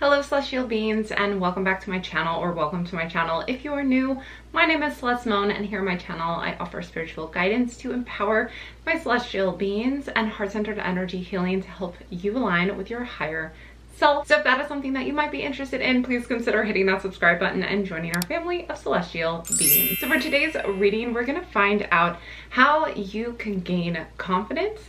Hello celestial beings, and welcome back to my channel, or welcome to my channel if you are new. My name is Celeste Moan, and here on my channel I offer spiritual guidance to empower my celestial beings and heart-centered energy healing to help you align with your higher self. So if that is something that you might be interested in, please consider hitting that subscribe button and joining our family of celestial beings. So for today's reading, we're going to find out how you can gain confidence.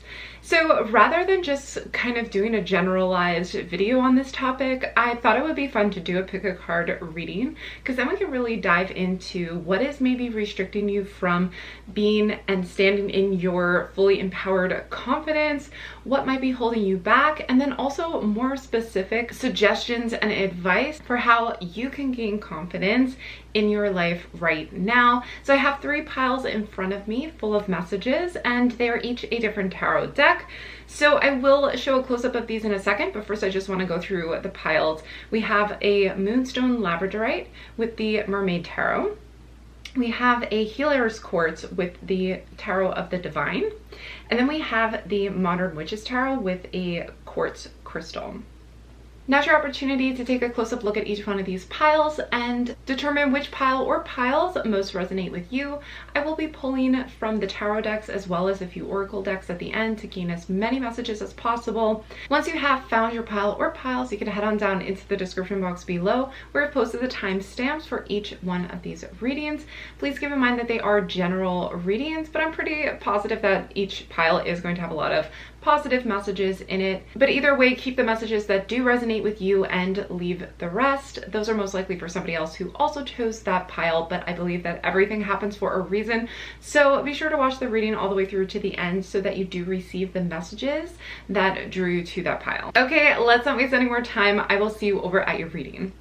So rather than just kind of doing a generalized video on this topic, I thought it would be fun to do a pick a card reading, because then we can really dive into what is maybe restricting you from being and standing in your fully empowered confidence, what might be holding you back, and then also more specific suggestions and advice for how you can gain confidence in your life right now. So I have 3 piles in front of me full of messages, and they are each a different tarot deck. So I will show a close-up of these in a second, but first I just want to go through the piles. We have a Moonstone Labradorite with the Mermaid Tarot. We have a Healer's Quartz with the Tarot of the Divine. And then we have the Modern Witches Tarot with a Quartz Crystal. Now's your opportunity to take a close-up look at each one of these piles and determine which pile or piles most resonate with you. I will be pulling from the tarot decks as well as a few oracle decks at the end to gain as many messages as possible. Once you have found your pile or piles, you can head on down into the description box below where I've posted the timestamps for each one of these readings. Please keep in mind that they are general readings, but I'm pretty positive that each pile is going to have a lot of positive messages in it. But either way, keep the messages that do resonate with you and leave the rest. Those are most likely for somebody else who also chose that pile, but I believe that everything happens for a reason. So be sure to watch the reading all the way through to the end so that you do receive the messages that drew you to that pile. Okay, let's not waste any more time. I will see you over at your reading.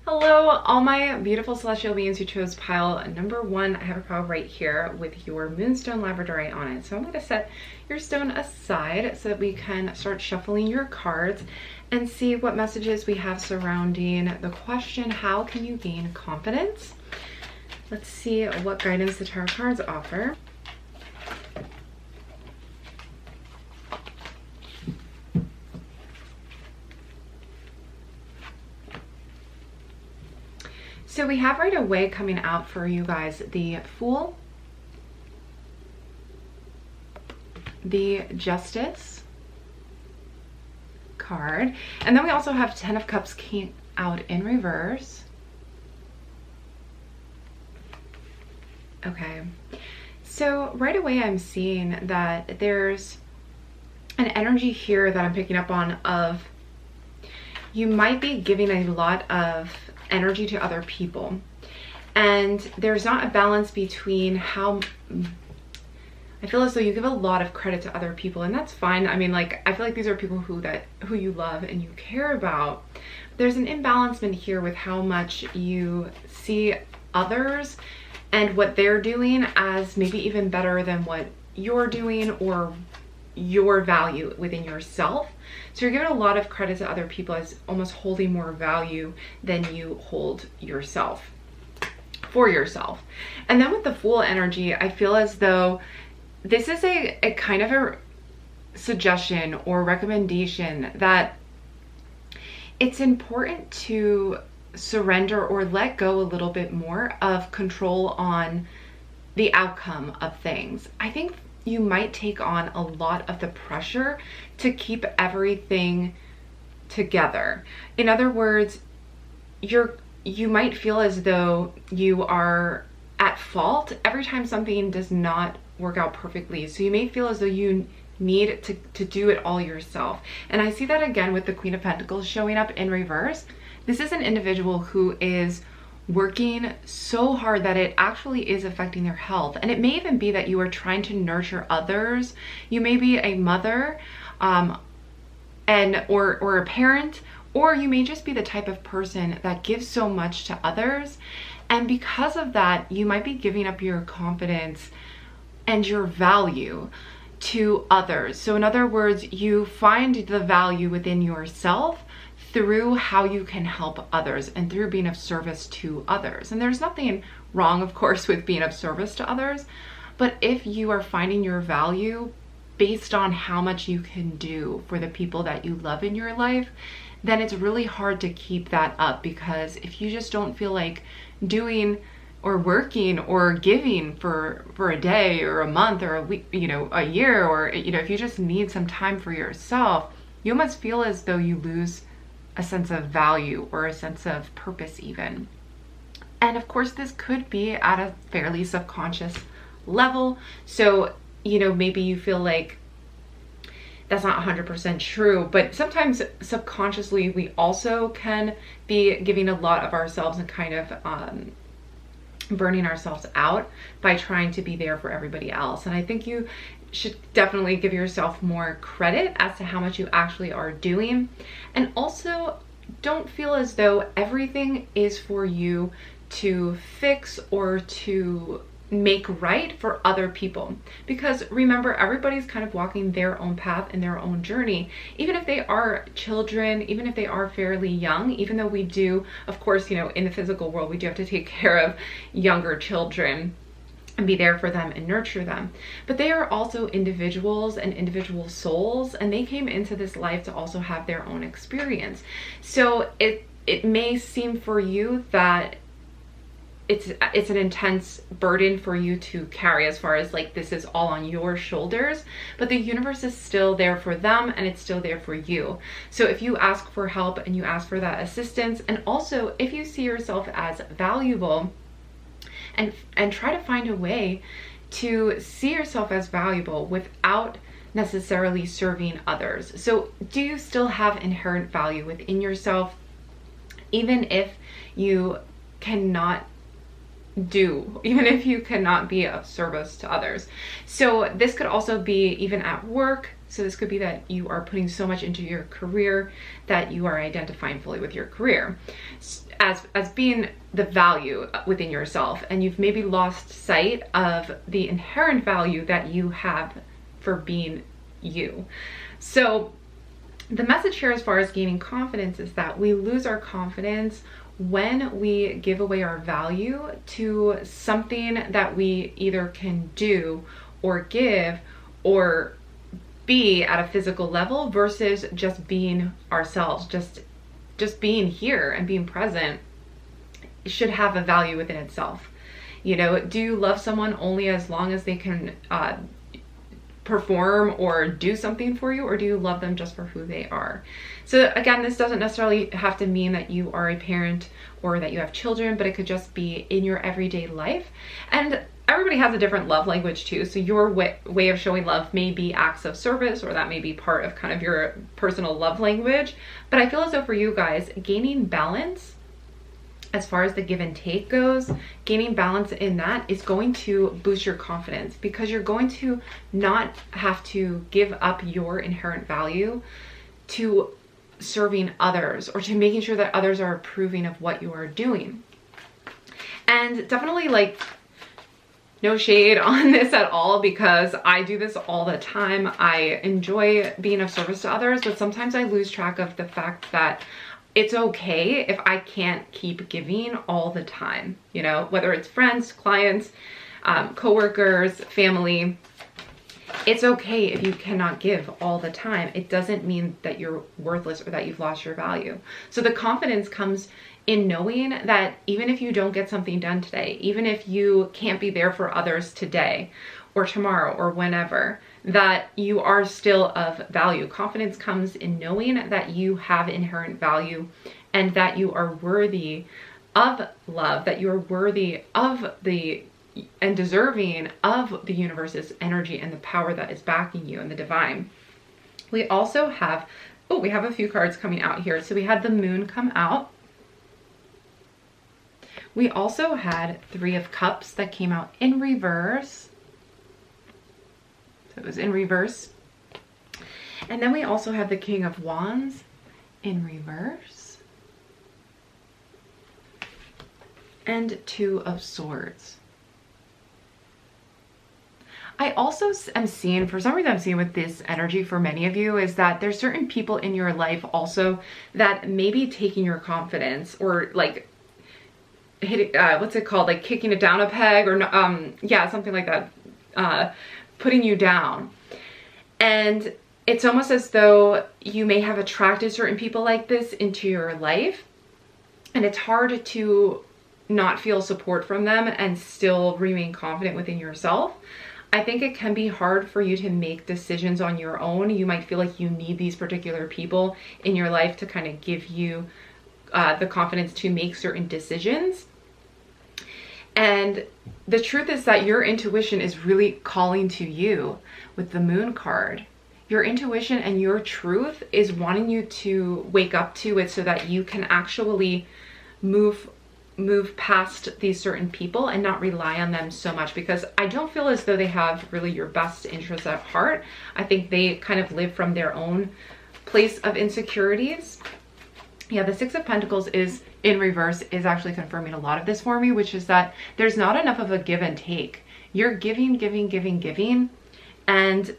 Hello, all my beautiful celestial beings who chose pile number 1. I have a pile right here with your Moonstone Labradorite on it. So I'm going to set your stone aside so that we can start shuffling your cards and see what messages we have surrounding the question, how can you gain confidence? Let's see what guidance the tarot cards offer. So we have right away coming out for you guys the Fool, the Justice card, and then we also have 10 of Cups came out in reverse. Okay, so right away I'm seeing that there's an energy here that I'm picking up on of you might be giving a lot of energy to other people, and there's not a balance between how I feel as though you give a lot of credit to other people, and that's fine. I mean, like, I feel like these are people who you love and you care about. There's an imbalancement here with how much you see others and what they're doing as maybe even better than what you're doing or your value within yourself. So you're giving a lot of credit to other people as almost holding more value than you hold yourself for yourself. And then with the Fool energy, I feel as though this is a kind of a suggestion or recommendation that it's important to surrender or let go a little bit more of control on the outcome of things. I think you might take on a lot of the pressure to keep everything together. In other words, you might feel as though you are at fault every time something does not work out perfectly. So you may feel as though you need to do it all yourself. And I see that again with the Queen of Pentacles showing up in reverse. This is an individual who is working so hard that it actually is affecting their health. And it may even be that you are trying to nurture others. You may be a mother or a parent, or you may just be the type of person that gives so much to others. And because of that, you might be giving up your confidence and your value to others. So in other words, you find the value within yourself through how you can help others and through being of service to others. And there's nothing wrong, of course, with being of service to others, but if you are finding your value based on how much you can do for the people that you love in your life, then it's really hard to keep that up, because if you just don't feel like doing or working or giving for a day or a month or a week, you know, a year, or, you know, if you just need some time for yourself, you almost feel as though you lose a sense of value or a sense of purpose even. And of course, this could be at a fairly subconscious level. So, you know, maybe you feel like that's not 100% true, but sometimes subconsciously we also can be giving a lot of ourselves and kind of burning ourselves out by trying to be there for everybody else. And I think you should definitely give yourself more credit as to how much you actually are doing. And also, don't feel as though everything is for you to fix or to make right for other people, because remember, everybody's kind of walking their own path and their own journey, even if they are children, even if they are fairly young, even though we do, of course, you know, in the physical world, we do have to take care of younger children and be there for them and nurture them. But they are also individuals and individual souls, and they came into this life to also have their own experience. So it may seem for you that it's an intense burden for you to carry, as far as like this is all on your shoulders, but the universe is still there for them and it's still there for you. So if you ask for help and you ask for that assistance, and also if you see yourself as valuable, and try to find a way to see yourself as valuable without necessarily serving others. So do you still have inherent value within yourself, even if you cannot be of service to others? So this could also be even at work. So this could be that you are putting so much into your career that you are identifying fully with your career as being the value within yourself, and you've maybe lost sight of the inherent value that you have for being you. So the message here as far as gaining confidence is that we lose our confidence when we give away our value to something that we either can do or give or be at a physical level, versus just being ourselves, just being here and being present should have a value within itself. You know, do you love someone only as long as they can perform or do something for you, or do you love them just for who they are? So again, this doesn't necessarily have to mean that you are a parent or that you have children, but it could just be in your everyday life. And everybody has a different love language too. So your way of showing love may be acts of service, or that may be part of kind of your personal love language. But I feel as though for you guys, gaining balance as far as the give and take goes, gaining balance in that is going to boost your confidence, because you're going to not have to give up your inherent value to serving others or to making sure that others are approving of what you are doing. And definitely, like, no shade on this at all, because I do this all the time. I enjoy being of service to others, but sometimes I lose track of the fact that it's okay if I can't keep giving all the time, you know, whether it's friends, clients, coworkers, family. It's okay if you cannot give all the time. It doesn't mean that you're worthless or that you've lost your value. So the confidence comes in knowing that even if you don't get something done today, even if you can't be there for others today or tomorrow or whenever, that you are still of value. Confidence comes in knowing that you have inherent value and that you are worthy of love, that you are worthy of and deserving of the universe's energy and the power that is backing you and the divine. We also have, we have a few cards coming out here. So we had the moon come out. We also had 3 of Cups that came out in reverse. So it was in reverse. And then we also have the King of Wands in reverse. And 2 of Swords. I also am seeing, for some reason I'm seeing with this energy for many of you, is that there's certain people in your life also that may be taking your confidence, or like hitting, what's it called? Like kicking it down a peg, or yeah, something like that. Putting you down. And it's almost as though you may have attracted certain people like this into your life, and it's hard to not feel support from them and still remain confident within yourself. I think it can be hard for you to make decisions on your own. You might feel like you need these particular people in your life to kind of give you the confidence to make certain decisions. And the truth is that your intuition is really calling to you with the Moon card. Your intuition and your truth is wanting you to wake up to it so that you can actually move past these certain people and not rely on them so much, because I don't feel as though they have really your best interests at heart. I think they kind of live from their own place of insecurities. Yeah, the Six of Pentacles is in reverse, is actually confirming a lot of this for me, which is that there's not enough of a give and take. You're giving, and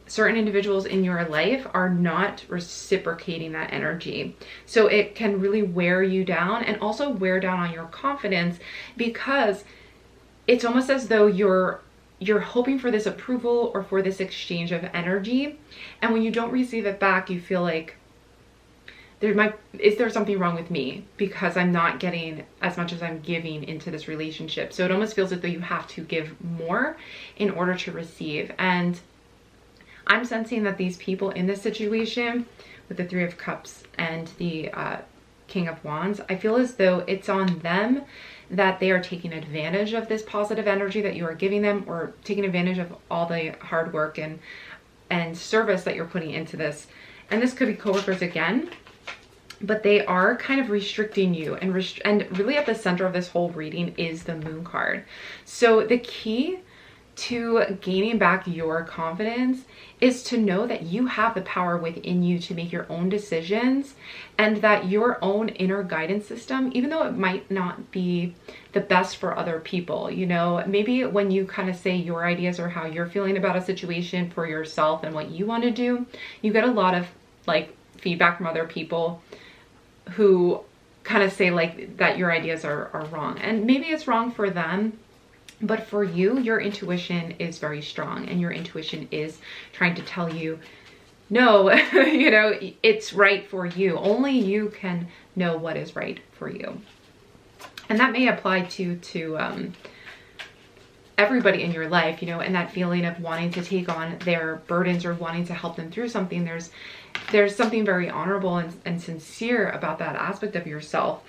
certain individuals in your life are not reciprocating that energy. So it can really wear you down and also wear down on your confidence, because it's almost as though you're hoping for this approval or for this exchange of energy. And when you don't receive it back, you feel like is there something wrong with me because I'm not getting as much as I'm giving into this relationship? So it almost feels as though you have to give more in order to receive. And I'm sensing that these people in this situation with the Three of Cups and the King of Wands, I feel as though it's on them that they are taking advantage of this positive energy that you are giving them, or taking advantage of all the hard work and service that you're putting into this. And this could be coworkers again, but they are kind of restricting you, and really at the center of this whole reading is the Moon card. So the key to gaining back your confidence is to know that you have the power within you to make your own decisions, and that your own inner guidance system, even though it might not be the best for other people, you know, maybe when you kind of say your ideas or how you're feeling about a situation for yourself and what you want to do, you get a lot of like feedback from other people who kind of say like that your ideas are wrong, and maybe it's wrong for them. But for you, your intuition is very strong, and your intuition is trying to tell you, no, you know, it's right for you. Only you can know what is right for you. And that may apply to everybody in your life, you know, and that feeling of wanting to take on their burdens or wanting to help them through something. There's something very honorable and sincere about that aspect of yourself.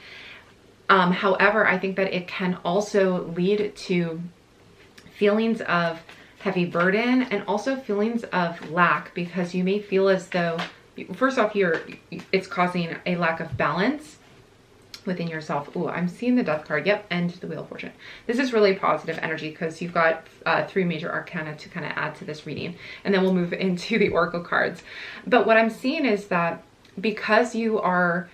However, I think that it can also lead to feelings of heavy burden and also feelings of lack, because you may feel as though, first off, it's causing a lack of balance within yourself. Oh, I'm seeing the Death card. Yep, and the Wheel of Fortune. This is really positive energy because you've got 3 major arcana to kind of add to this reading, and then we'll move into the Oracle cards. But what I'm seeing is that because you are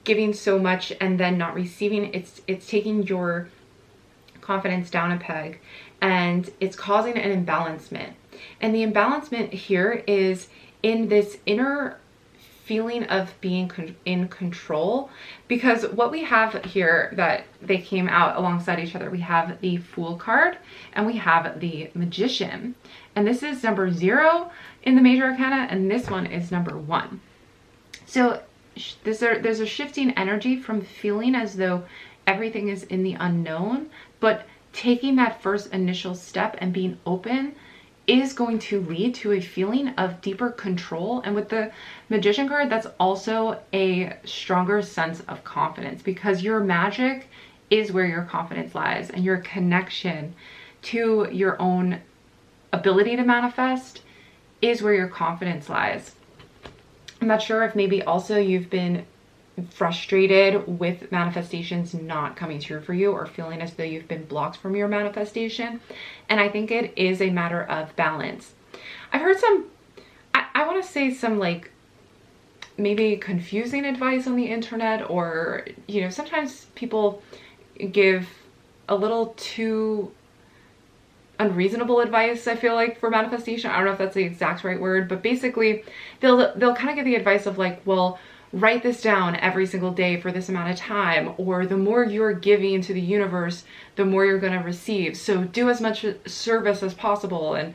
giving so much and then not receiving, it's taking your confidence down a peg, and it's causing an imbalancement. And the imbalancement here is in this inner feeling of being in control, because what we have here, that they came out alongside each other, we have the Fool card and we have the Magician, and this is number 0 in the major arcana, and this one is number 1. So there's a shifting energy from feeling as though everything is in the unknown, but taking that first initial step and being open is going to lead to a feeling of deeper control. And with the Magician card, that's also a stronger sense of confidence, because your magic is where your confidence lies, and your connection to your own ability to manifest is where your confidence lies. I'm not sure if maybe also you've been frustrated with manifestations not coming through for you, or feeling as though you've been blocked from your manifestation. And I think it is a matter of balance. I've heard some, I want to say some like maybe confusing advice on the internet, or, you know, sometimes people give a little too unreasonable advice, I feel like, for manifestation. I don't know if that's the exact right word, but basically they'll kind of give the advice of like, well, write this down every single day for this amount of time, or the more you're giving to the universe, the more you're going to receive. So do as much service as possible, and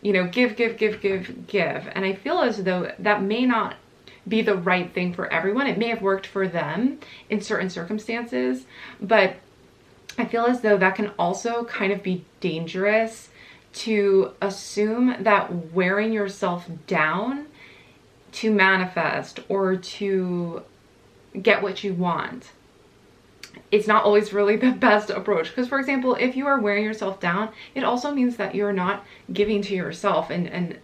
you know, give. And I feel as though that may not be the right thing for everyone. It may have worked for them in certain circumstances, but I feel as though that can also kind of be dangerous to assume that wearing yourself down to manifest or to get what you want, it's not always really the best approach. Because for example, if you are wearing yourself down, it also means that you're not giving to yourself and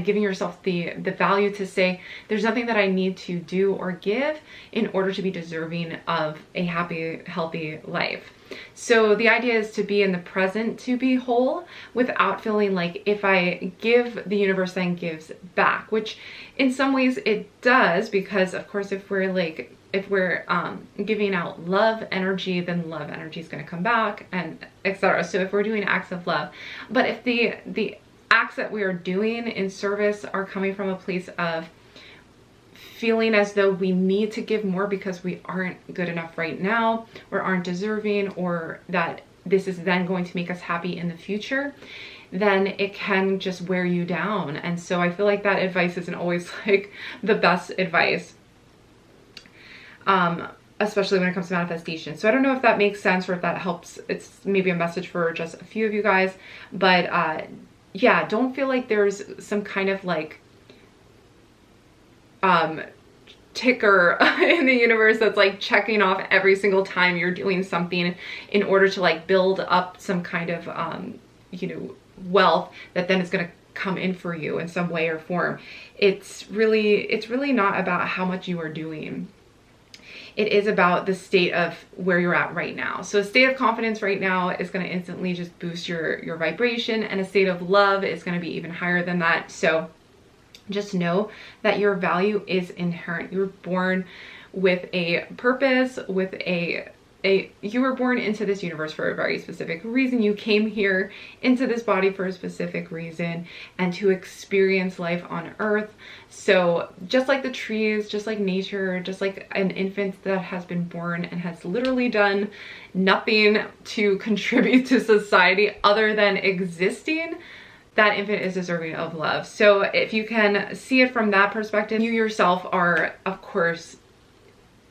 giving yourself the value to say, there's nothing that I need to do or give in order to be deserving of a happy, healthy life. So the idea is to be in the present, to be whole, without feeling like if I give, the universe then gives back, which in some ways it does, because of course if we're giving out love energy, then love energy is going to come back, and etc. So if we're doing acts of love, but if the acts that we are doing in service are coming from a place of feeling as though we need to give more because we aren't good enough right now or aren't deserving, or that this is then going to make us happy in the future, then it can just wear you down. And so I feel like that advice isn't always like the best advice, especially when it comes to manifestation. So I don't know if that makes sense or if that helps. It's maybe a message for just a few of you guys, but yeah, don't feel like there's some kind of like ticker in the universe that's like checking off every single time you're doing something in order to like build up some kind of you know, wealth that then is going to come in for you in some way or form. It's really not about how much you are doing. It is about the state of where you're at right now. So a state of confidence right now is going to instantly just boost your vibration, and a state of love is going to be even higher than that. So just know that your value is inherent. You were born with a purpose, with you were born into this universe for a very specific reason. You came here into this body for a specific reason, and to experience life on earth. So just like the trees, just like nature, just like an infant that has been born and has literally done nothing to contribute to society other than existing, that infant is deserving of love. So if you can see it from that perspective, you yourself are, of course,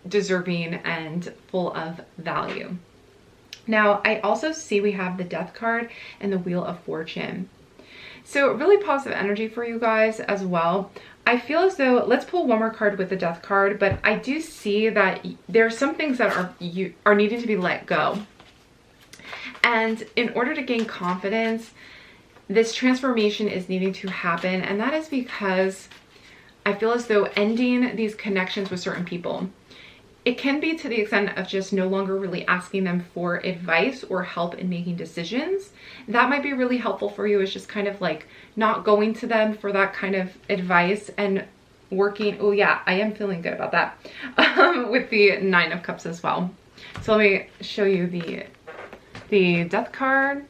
deserving and full of value. Now, I also see we have the Death card and the Wheel of Fortune. So really positive energy for you guys as well. I feel as though, let's pull one more card with the Death card, but I do see that there are some things that are needing to be let go. And in order to gain confidence, this transformation is needing to happen. And that is because I feel as though ending these connections with certain people, it can be to the extent of just no longer really asking them for advice or help in making decisions. That might be really helpful for you. It's just kind of like not going to them for that kind of advice and working. Oh yeah, I am feeling good about that with the Nine of Cups as well. So let me show you the Death card.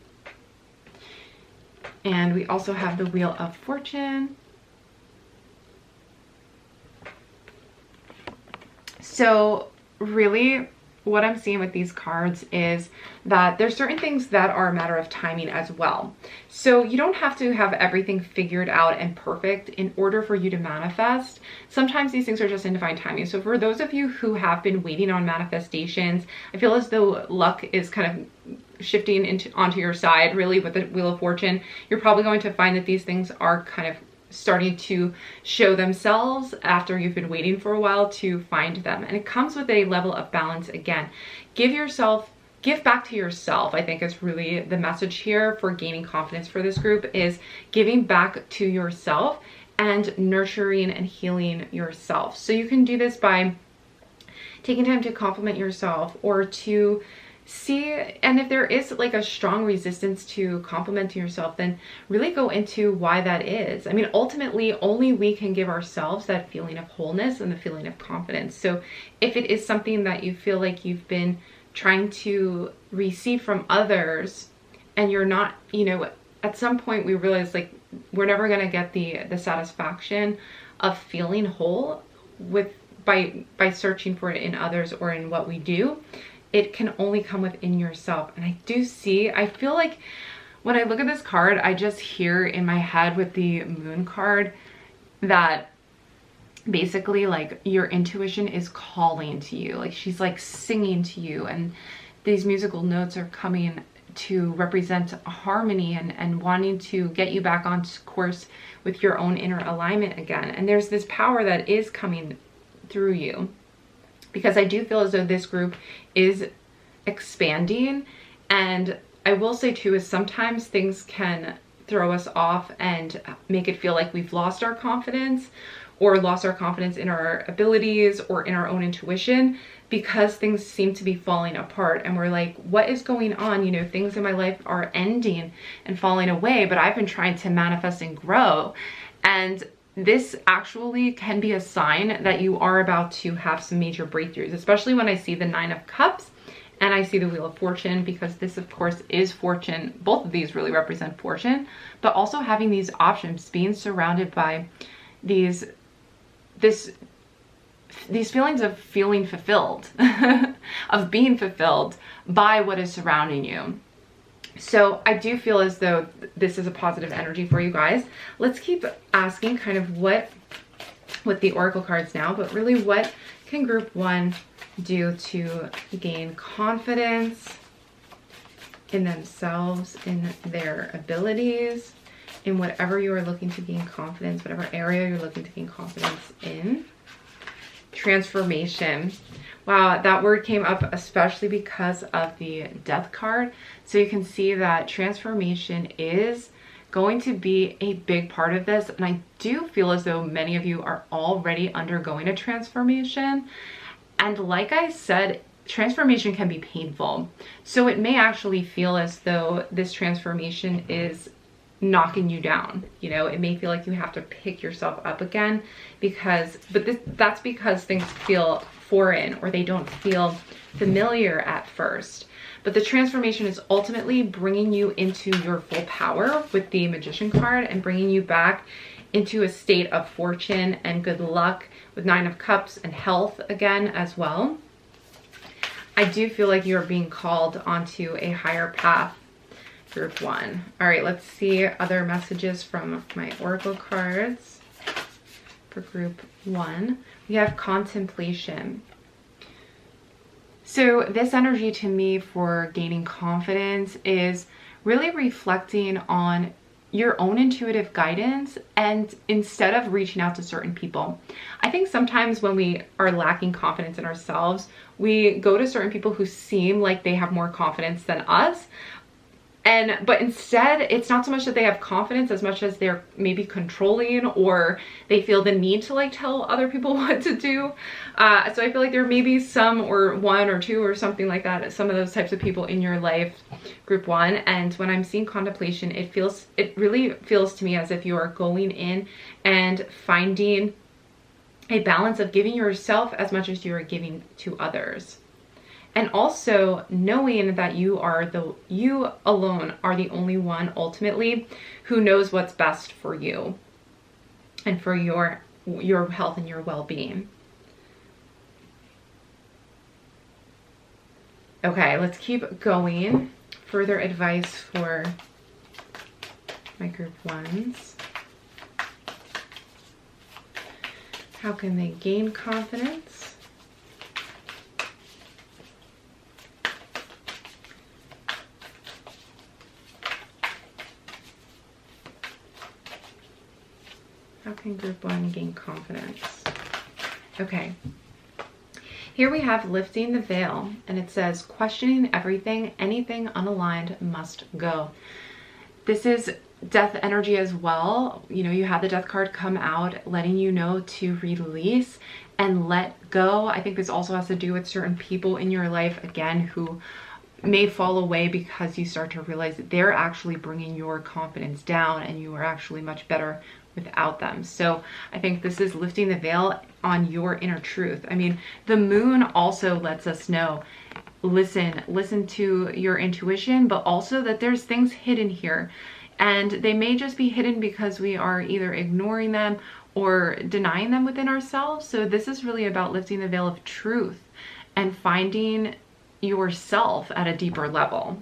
And we also have the Wheel of Fortune. So really what I'm seeing with these cards is that there's certain things that are a matter of timing as well. So you don't have to have everything figured out and perfect in order for you to manifest. Sometimes these things are just in divine timing. So for those of you who have been waiting on manifestations, I feel as though luck is kind of shifting onto your side really with the Wheel of Fortune. You're probably going to find that these things are kind of starting to show themselves after you've been waiting for a while to find them. And it comes with a level of balance again. Give back to yourself, I think is really the message here for gaining confidence for this group, is giving back to yourself and nurturing and healing yourself. So you can do this by taking time to compliment yourself or to see, and if there is like a strong resistance to complimenting yourself, then really go into why that is. I mean, ultimately only we can give ourselves that feeling of wholeness and the feeling of confidence. So if it is something that you feel like you've been trying to receive from others and you're not, you know, at some point we realize like we're never going to get the satisfaction of feeling whole by searching for it in others or in what we do. It can only come within yourself. And I feel like when I look at this card, I just hear in my head with the moon card that basically like your intuition is calling to you. Like she's like singing to you, and these musical notes are coming to represent harmony and wanting to get you back on course with your own inner alignment again. And there's this power that is coming through you, because I do feel as though this group is expanding. And I will say too, is sometimes things can throw us off and make it feel like we've lost our confidence, or lost our confidence in our abilities or in our own intuition, because things seem to be falling apart and we're like, what is going on? You know, things in my life are ending and falling away, but I've been trying to manifest and grow. And this actually can be a sign that you are about to have some major breakthroughs, especially when I see the 9 of Cups and I see the Wheel of Fortune, because this of course is fortune. Both of these really represent fortune, but also having these options, being surrounded by these feelings of feeling fulfilled, of being fulfilled by what is surrounding you. So I do feel as though this is a positive energy for you guys. Let's keep asking kind of what, with the Oracle cards now, but really what can group 1 do to gain confidence in themselves, in their abilities, in whatever you are looking to gain confidence, whatever area you're looking to gain confidence in. Transformation. Wow, that word came up especially because of the Death card. So you can see that transformation is going to be a big part of this. And I do feel as though many of you are already undergoing a transformation. And like I said, transformation can be painful. So it may actually feel as though this transformation is knocking you down. You know, it may feel like you have to pick yourself up again, that's because things feel foreign or they don't feel familiar at first. But the transformation is ultimately bringing you into your full power with the Magician card, and bringing you back into a state of fortune and good luck with 9 of Cups and health again as well. I do feel like you're being called onto a higher path, group 1. All right, let's see other messages from my Oracle cards for group 1. We have contemplation. So this energy to me for gaining confidence is really reflecting on your own intuitive guidance, and instead of reaching out to certain people. I think sometimes when we are lacking confidence in ourselves, we go to certain people who seem like they have more confidence than us. But instead, it's not so much that they have confidence as much as they're maybe controlling, or they feel the need to like tell other people what to do. So I feel like there may be some, or 1 or 2 or something like that, some of those types of people in your life, group 1. And when I'm seeing contemplation, it really feels to me as if you are going in and finding a balance of giving yourself as much as you are giving to others. And also knowing that you alone are the only one ultimately who knows what's best for you and for your health and your well-being. Okay, let's keep going. Further advice for my group 1s. How can they gain confidence? How can group 1 gain confidence? Okay. Here we have lifting the veil, and it says, questioning everything, anything unaligned must go. This is death energy as well. You know, you have the Death card come out, letting you know to release and let go. I think this also has to do with certain people in your life, again, who may fall away because you start to realize that they're actually bringing your confidence down, and you are actually much better without them. So I think this is lifting the veil on your inner truth. I mean, the moon also lets us know, listen to your intuition, but also that there's things hidden here, and they may just be hidden because we are either ignoring them or denying them within ourselves. So this is really about lifting the veil of truth and finding yourself at a deeper level.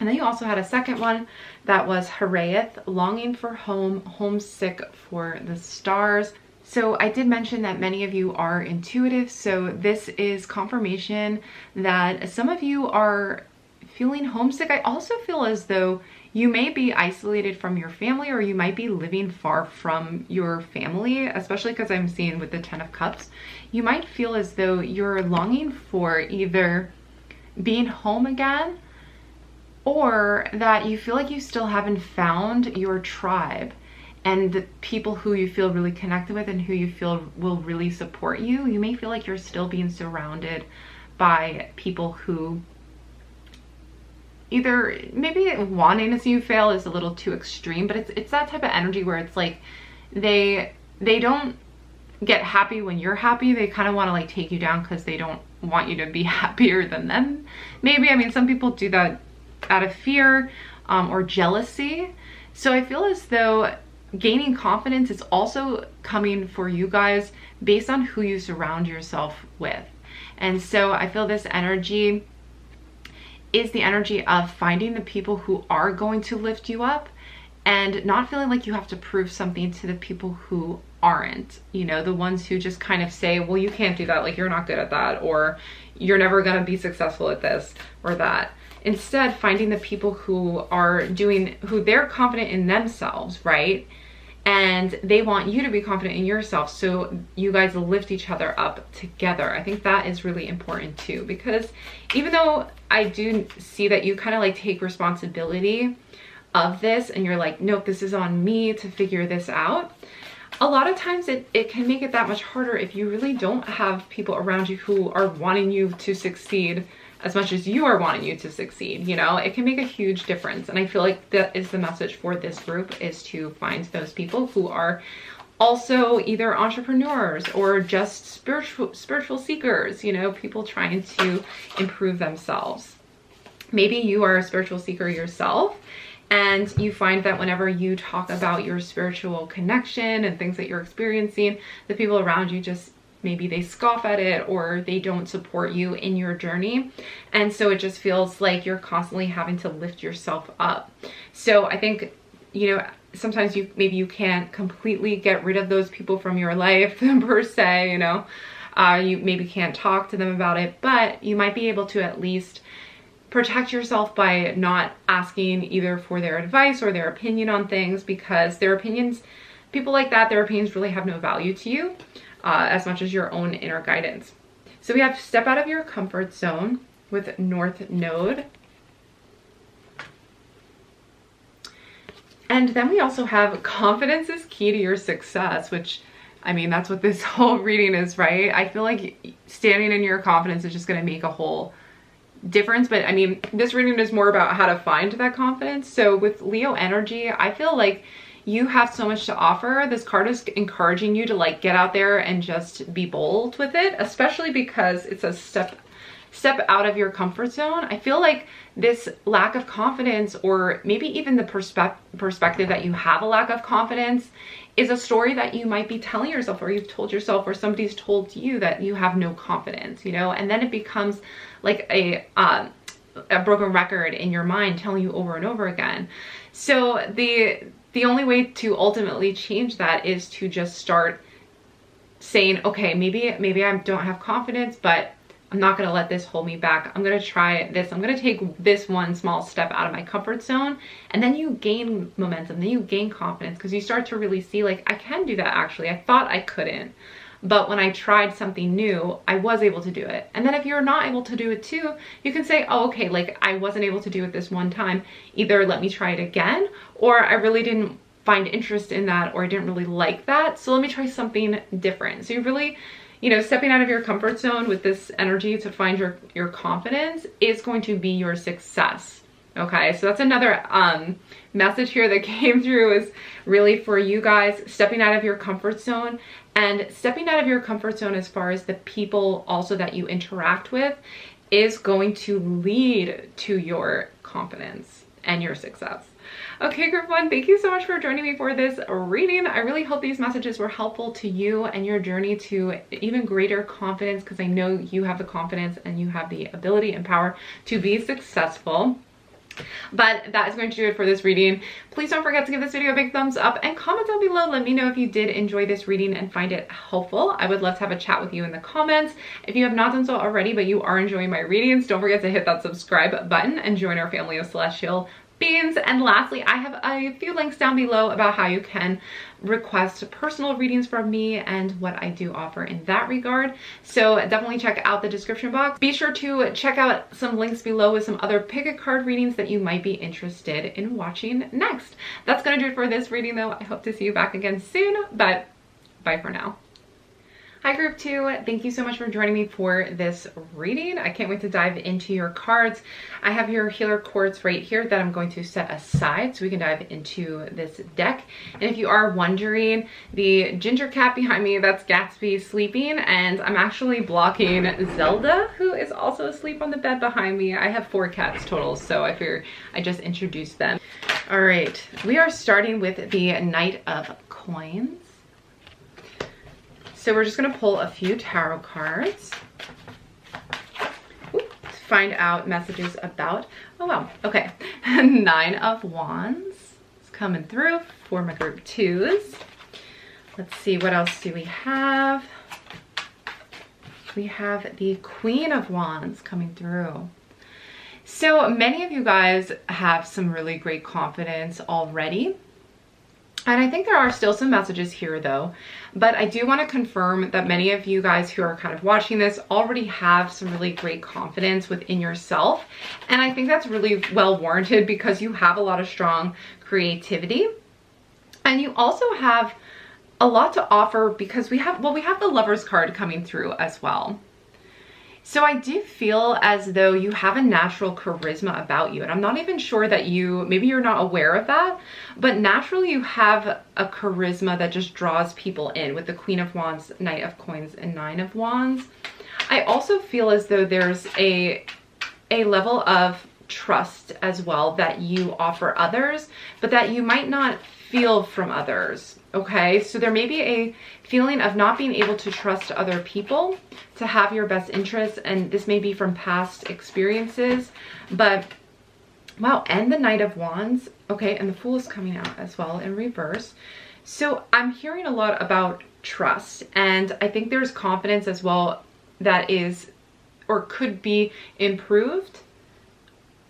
And then you also had a second one that was Harayeth, longing for home, homesick for the stars. So I did mention that many of you are intuitive. So this is confirmation that some of you are feeling homesick. I also feel as though you may be isolated from your family, or you might be living far from your family, especially because I'm seeing with the 10 of Cups. You might feel as though you're longing for either being home again, or that you feel like you still haven't found your tribe and the people who you feel really connected with and who you feel will really support you. You may feel like you're still being surrounded by people who either maybe wanting to see you fail is a little too extreme, but it's that type of energy where it's like they don't get happy when you're happy. They kind of want to like take you down because they don't want you to be happier than them. Maybe, I mean, some people do that out of fear or jealousy. So I feel as though gaining confidence is also coming for you guys based on who you surround yourself with. And so I feel this energy is the energy of finding the people who are going to lift you up and not feeling like you have to prove something to the people who aren't, you know, the ones who just kind of say, well, you can't do that, like you're not good at that, or you're never going to be successful at this or that. Instead, finding the people who are doing, who they're confident in themselves, right? And they want you to be confident in yourself, so you guys lift each other up together. I think that is really important too, because even though I do see that you kind of like take responsibility of this and you're like, nope, this is on me to figure this out, a lot of times it can make it that much harder if you really don't have people around you who are wanting you to succeed as much as you are wanting you to succeed. You know, it can make a huge difference. And I feel like that is the message for this group, is to find those people who are also either entrepreneurs or just spiritual seekers, you know, people trying to improve themselves. Maybe you are a spiritual seeker yourself, and you find that whenever you talk about your spiritual connection and things that you're experiencing, the people around you just maybe they scoff at it, or they don't support you in your journey. And so it just feels like you're constantly having to lift yourself up. So I think, you know, sometimes maybe you can't completely get rid of those people from your life per se, you know, you maybe can't talk to them about it, but you might be able to at least protect yourself by not asking either for their advice or their opinion on things, because their opinions, people like that, their opinions really have no value to you. As much as your own inner guidance. So we have step out of your comfort zone with North Node. And then we also have confidence is key to your success, which, I mean, that's what this whole reading is, right? I feel like standing in your confidence is just going to make a whole difference. But I mean, this reading is more about how to find that confidence. So with Leo energy, I feel like you have so much to offer. This card is encouraging you to like get out there and just be bold with it, especially because it's a step out of your comfort zone. I feel like this lack of confidence, or maybe even the perspective that you have a lack of confidence, is a story that you might be telling yourself, or you've told yourself, or somebody's told you that you have no confidence, you know, and then it becomes like a broken record in your mind telling you over and over again. So the only way to ultimately change that is to just start saying, okay, maybe I don't have confidence, but I'm not going to let this hold me back. I'm going to try this. I'm going to take this one small step out of my comfort zone. And then you gain momentum, then you gain confidence, because you start to really see like, I can do that actually. I thought I couldn't, but when I tried something new, I was able to do it. And then if you're not able to do it too, you can say, oh, okay, like I wasn't able to do it this one time. Either let me try it again, or I really didn't find interest in that, or I didn't really like that, so let me try something different. So you really, you know, stepping out of your comfort zone with this energy to find your confidence is going to be your success. Okay, so that's another message here that came through, is really for you guys, stepping out of your comfort zone, and stepping out of your comfort zone as far as the people also that you interact with is going to lead to your confidence and your success. Okay, group one, thank you so much for joining me for this reading. I really hope these messages were helpful to you and your journey to even greater confidence, because I know you have the confidence and you have the ability and power to be successful. But that is going to do it for this reading. Please don't forget to give this video a big thumbs up and comment down below. Let me know if you did enjoy this reading and find it helpful. I would love to have a chat with you in the comments. If you have not done so already, but you are enjoying my readings, don't forget to hit that subscribe button and join our family of celestial beings. And lastly, I have a few links down below about how you can request personal readings from me and what I do offer in that regard. So definitely check out the description box. Be sure to check out some links below with some other pick a card readings that you might be interested in watching next. That's gonna do it for this reading though. I hope to see you back again soon, but bye for now. Hi group 2, thank you so much for joining me for this reading. I can't wait to dive into your cards. I have your healer quartz right here that I'm going to set aside so we can dive into this deck. And if you are wondering, the ginger cat behind me, that's Gatsby sleeping, and I'm actually blocking Zelda, who is also asleep on the bed behind me. I have 4 cats total, so I figured I just introduced them. All right, we are starting with the Knight of Coins. So we're just gonna pull a few tarot cards to find out messages about, oh wow, okay. 9 of Wands is coming through for my group 2s. Let's see, what else do we have? We have the Queen of Wands coming through. So many of you guys have some really great confidence already. And I think there are still some messages here though, but I do want to confirm that many of you guys who are kind of watching this already have some really great confidence within yourself. And I think that's really well warranted because you have a lot of strong creativity. And you also have a lot to offer because we have the Lover's card coming through as well. So I do feel as though you have a natural charisma about you. And I'm not even sure that maybe you're not aware of that, but naturally you have a charisma that just draws people in with the Queen of Wands, Knight of Coins, and 9 of Wands. I also feel as though there's a level of trust as well that you offer others, but that you might not feel from others. Okay, so there may be a feeling of not being able to trust other people to have your best interests, and this may be from past experiences, but wow, and the Knight of Wands, okay, and the Fool is coming out as well in reverse. So I'm hearing a lot about trust, and I think there's confidence as well that is or could be improved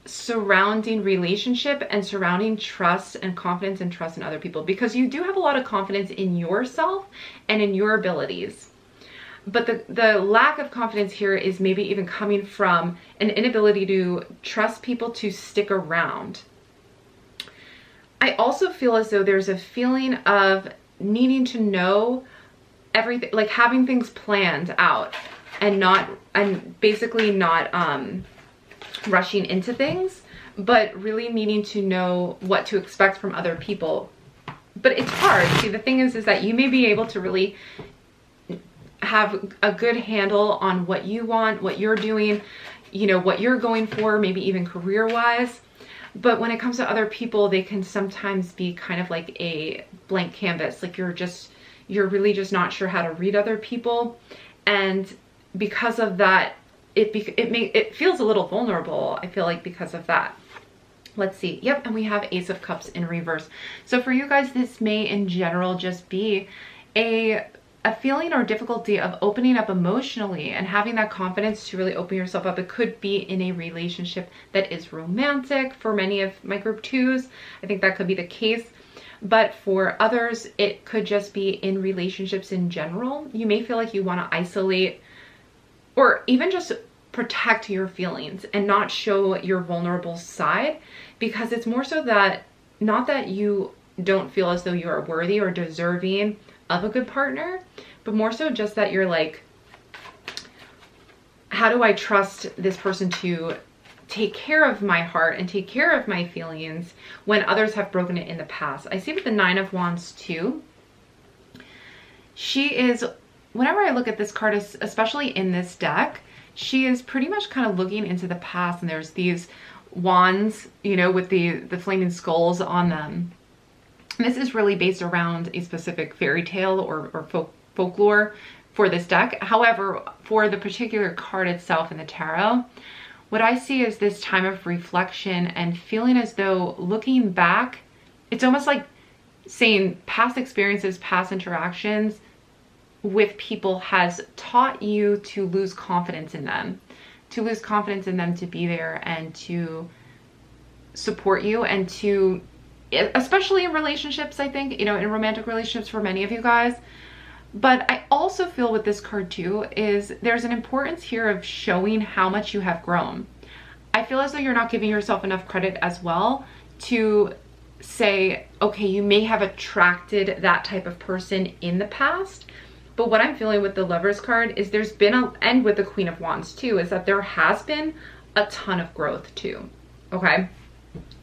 surrounding relationship and surrounding trust and confidence and trust in other people, because you do have a lot of confidence in yourself and in your abilities. But the lack of confidence here is maybe even coming from an inability to trust people to stick around. I also feel as though there's a feeling of needing to know everything, like having things planned out and basically not rushing into things, but really needing to know what to expect from other people. But it's hard. See, the thing is that you may be able to really have a good handle on what you want, what you're doing, you know, what you're going for, maybe even career-wise. But when it comes to other people, they can sometimes be kind of like a blank canvas. Like you're really just not sure how to read other people. And because of that, it feels a little vulnerable, I feel like, because of that. Let's see. Yep, and we have Ace of Cups in reverse. So for you guys, this may in general just be a feeling or difficulty of opening up emotionally and having that confidence to really open yourself up. It could be in a relationship that is romantic. For many of my group 2s, I think that could be the case. But for others, it could just be in relationships in general. You may feel like you want to isolate or even just protect your feelings and not show your vulnerable side, because it's more so that, not that you don't feel as though you are worthy or deserving of a good partner, but more so just that you're like, how do I trust this person to take care of my heart and take care of my feelings when others have broken it in the past? I see with the 9 of Wands too. She is, whenever I look at this card, especially in this deck, she is pretty much kind of looking into the past, and there's these wands, you know, with the flaming skulls on them. This is really based around a specific fairy tale or folklore for this deck. However, for the particular card itself in the tarot, what I see is this time of reflection and feeling as though looking back, it's almost like saying past experiences, past interactions with people has taught you to lose confidence in them, to be there and to support you, and to, especially in relationships, I think, you know, in romantic relationships for many of you guys. But I also feel with this card too is there's an importance here of showing how much you have grown. I feel as though you're not giving yourself enough credit as well to say, okay, you may have attracted that type of person in the past, but what I'm feeling with the Lovers card is there's been and with the Queen of Wands too, is that there has been a ton of growth too, okay?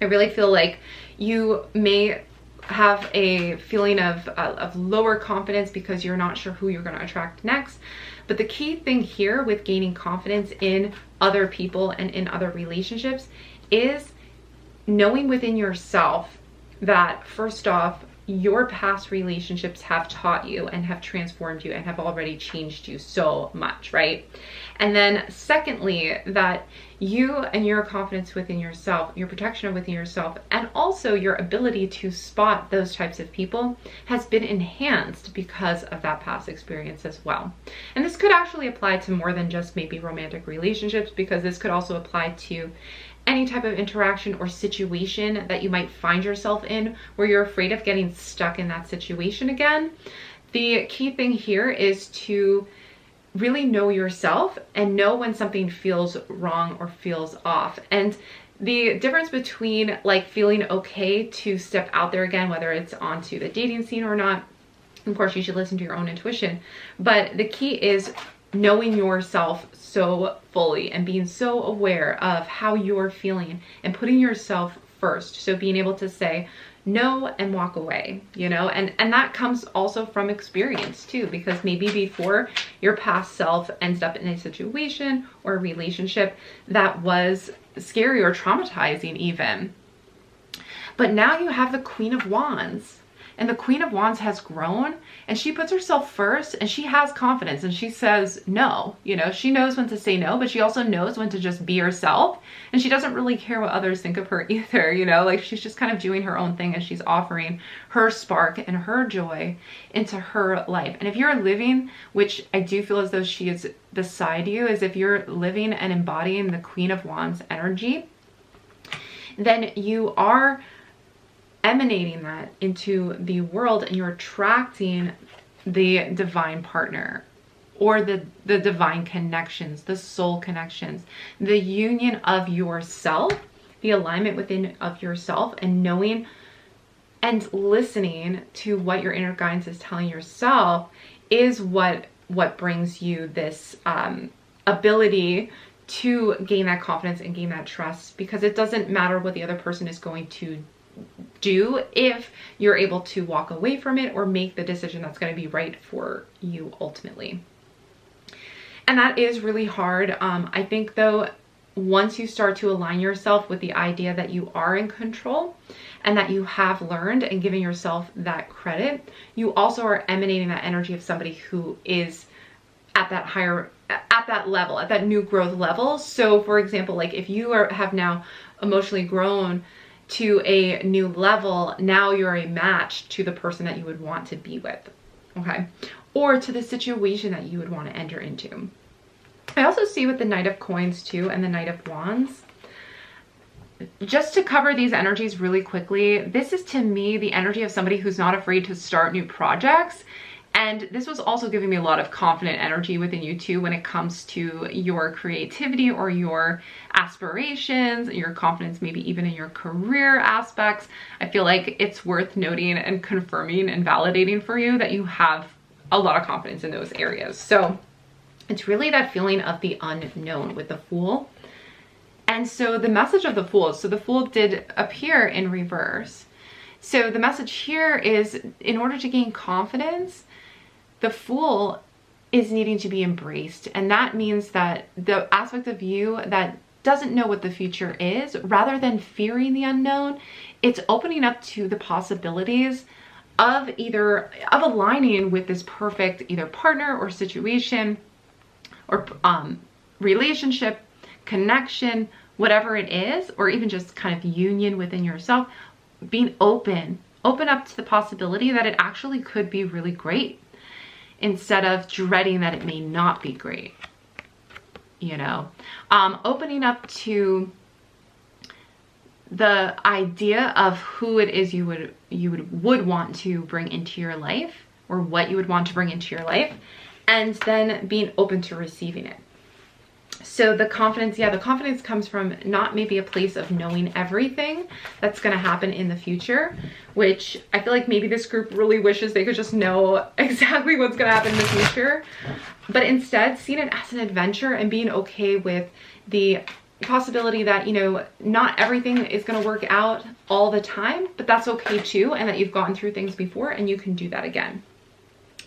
I really feel like you may have a feeling of lower confidence because you're not sure who you're going to attract next. But the key thing here with gaining confidence in other people and in other relationships is knowing within yourself that, first off, your past relationships have taught you and have transformed you and have already changed you so much, right? And then secondly, that you and your confidence within yourself, your protection within yourself, and also your ability to spot those types of people has been enhanced because of that past experience as well. And this could actually apply to more than just maybe romantic relationships, because this could also apply to any type of interaction or situation that you might find yourself in where you're afraid of getting stuck in that situation again. The key thing here is to really know yourself and know when something feels wrong or feels off. And the difference between like feeling okay to step out there again, whether it's onto the dating scene or not, of course you should listen to your own intuition, but the key is knowing yourself so fully and being so aware of how you're feeling and putting yourself first. So being able to say no and walk away, you know, and that comes also from experience too, because maybe before your past self ended up in a situation or a relationship that was scary or traumatizing even. But now you have the Queen of Wands. And the Queen of Wands has grown and she puts herself first and she has confidence and she says no. You know, she knows when to say no, but she also knows when to just be herself. And she doesn't really care what others think of her either, you know, like she's just kind of doing her own thing and she's offering her spark and her joy into her life. And if you're living, which I do feel as though she is beside you, is if you're living and embodying the Queen of Wands energy, then you are emanating that into the world and you're attracting the divine partner or the divine connections, the soul connections, the union of yourself, the alignment within of yourself, and knowing and listening to what your inner guidance is telling yourself is what brings you this ability to gain that confidence and gain that trust, because it doesn't matter what the other person is going to do if you're able to walk away from it or make the decision that's going to be right for you ultimately. And that is really hard. I think though, once you start to align yourself with the idea that you are in control and that you have learned and given yourself that credit, you also are emanating that energy of somebody who is at that higher, at that level, at that new growth level. So for example, like if you have now emotionally grown to a new level, now you're a match to the person that you would want to be with, okay? Or to the situation that you would want to enter into. I also see with the Knight of Coins too and the Knight of Wands, just to cover these energies really quickly, this is to me the energy of somebody who's not afraid to start new projects. And this was also giving me a lot of confident energy within you too when it comes to your creativity or your aspirations, your confidence, maybe even in your career aspects. I feel like it's worth noting and confirming and validating for you that you have a lot of confidence in those areas. So it's really that feeling of the unknown with the Fool. And so the message of the Fool, so the Fool did appear in reverse. So the message here is, in order to gain confidence, the Fool is needing to be embraced. And that means that the aspect of you that doesn't know what the future is, rather than fearing the unknown, it's opening up to the possibilities of aligning with this perfect either partner or situation or relationship, connection, whatever it is, or even just kind of union within yourself, being open up to the possibility that it actually could be really great instead of dreading that it may not be great, you know. Opening up to the idea of who it is you would want to bring into your life, or what you would want to bring into your life, and then being open to receiving it. So the confidence, the confidence comes from not maybe a place of knowing everything that's going to happen in the future, which I feel like maybe this group really wishes they could just know exactly what's going to happen in the future, but instead seeing it as an adventure and being okay with the possibility that, you know, not everything is going to work out all the time, but that's okay too, and that you've gone through things before and you can do that again.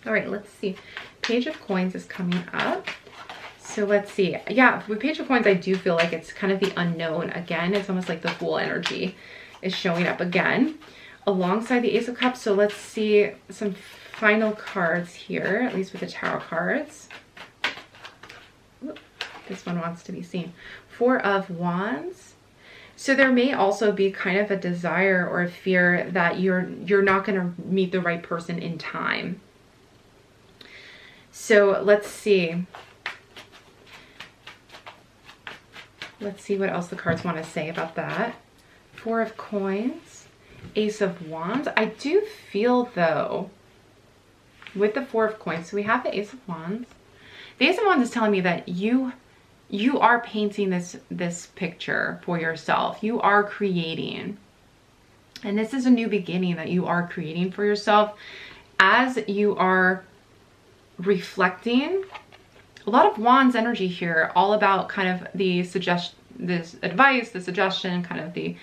All right, let's see. Page of Coins is coming up. So let's see. Yeah, with Page of Coins, I do feel like it's kind of the unknown again. It's almost like the Fool energy is showing up again alongside the Ace of Cups. So let's see some final cards here, at least with the tarot cards. Ooh, this one wants to be seen. Four of Wands. So there may also be kind of a desire or a fear that you're not going to meet the right person in time. So let's see. Let's see what else the cards want to say about that. Four of Coins, Ace of Wands. I do feel though, with the Four of Coins, so we have the Ace of Wands. The Ace of Wands is telling me that you are painting this picture for yourself. You are creating. And this is a new beginning that you are creating for yourself as you are reflecting. A lot of Wands energy here, all about kind of the this advice, the suggestion, kind of the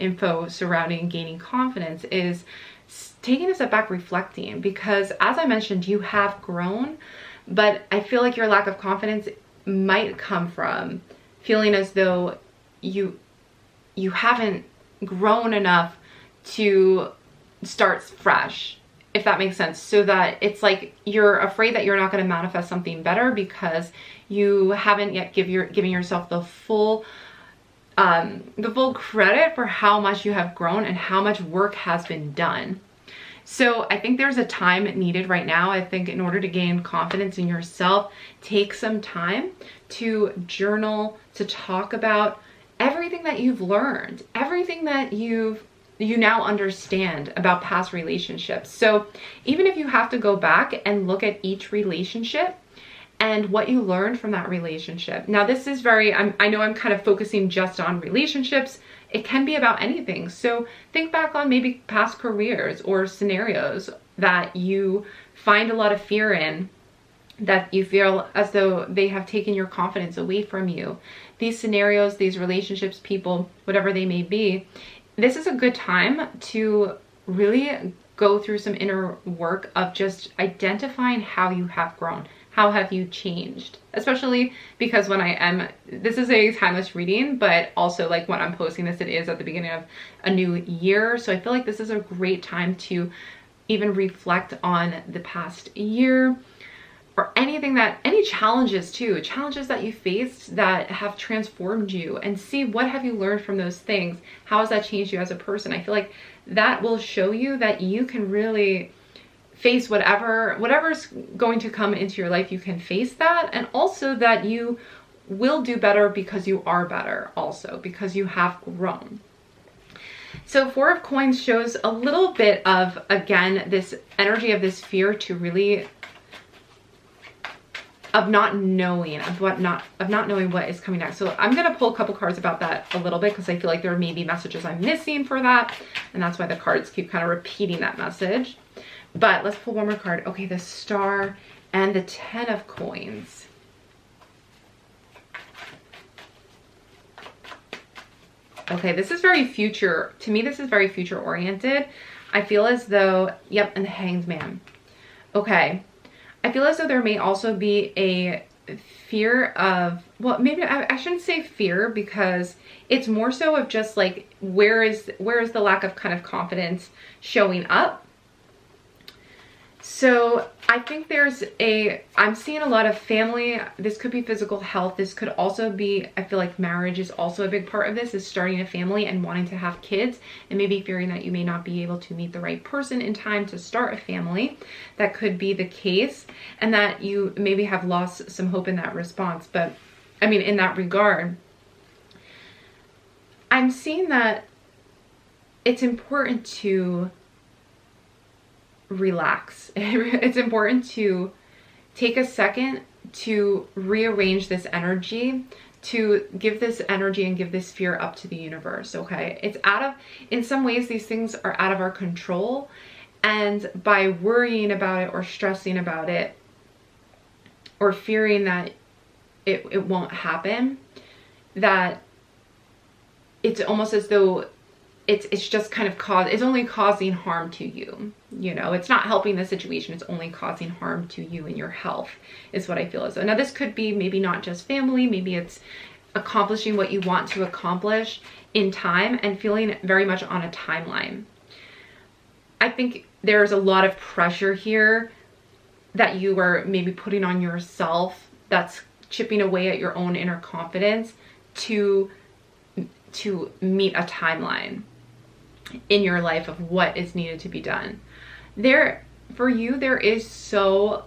info surrounding gaining confidence, is taking a step back, reflecting, because as I mentioned, you have grown, but I feel like your lack of confidence might come from feeling as though you haven't grown enough to start fresh, if that makes sense. So that it's like you're afraid that you're not going to manifest something better because you haven't yet given yourself the full credit for how much you have grown and how much work has been done. So I think there's a time needed right now. I think in order to gain confidence in yourself, take some time to journal, to talk about everything that you've learned, everything that you now understand about past relationships. So even if you have to go back and look at each relationship and what you learned from that relationship. Now this is I know I'm kind of focusing just on relationships. It can be about anything. So think back on maybe past careers or scenarios that you find a lot of fear in, that you feel as though they have taken your confidence away from you. These scenarios, these relationships, people, whatever they may be, this is a good time to really go through some inner work of just identifying how you have grown. How have you changed? Especially because this is a timeless reading, but also like when I'm posting this, it is at the beginning of a new year. So I feel like this is a great time to even reflect on the past year, or any challenges too, challenges that you faced that have transformed you, and see what have you learned from those things. How has that changed you as a person? I feel like that will show you that you can really face whatever's going to come into your life. You can face that, and also that you will do better because you are better, also because you have grown. So Four of Coins shows a little bit of, again, this energy of this fear to really of not knowing what is coming next. So I'm going to pull a couple cards about that a little bit, because I feel like there may be messages I'm missing for that, and that's why the cards keep kind of repeating that message. But let's pull one more card. Okay, the Star and the Ten of Coins. Okay, this is very future. To me, this is very future oriented. I feel as though, yep, and the Hanged Man. Okay, I feel as though there may also be a fear of, well, maybe I shouldn't say fear, because it's more so of just like, where is the lack of kind of confidence showing up? So I think I'm seeing a lot of family. This could be physical health. This could also be, I feel like marriage is also a big part of this, is starting a family and wanting to have kids, and maybe fearing that you may not be able to meet the right person in time to start a family. That could be the case, and that you maybe have lost some hope in that response. But I mean, in that regard, I'm seeing that it's important to relax. It's important to take a second to rearrange this energy, to give this energy and give this fear up to the universe, okay? In some ways, these things are out of our control, and by worrying about it or stressing about it or fearing that it won't happen, that it's almost as though it's just kind of it's only causing harm to you. You know, it's not helping the situation. It's only causing harm to you and your health, is what I feel as though. Now, this could be maybe not just family. Maybe it's accomplishing what you want to accomplish in time and feeling very much on a timeline. I think there's a lot of pressure here that you are maybe putting on yourself that's chipping away at your own inner confidence to meet a timeline in your life of what is needed to be done. For you, there is so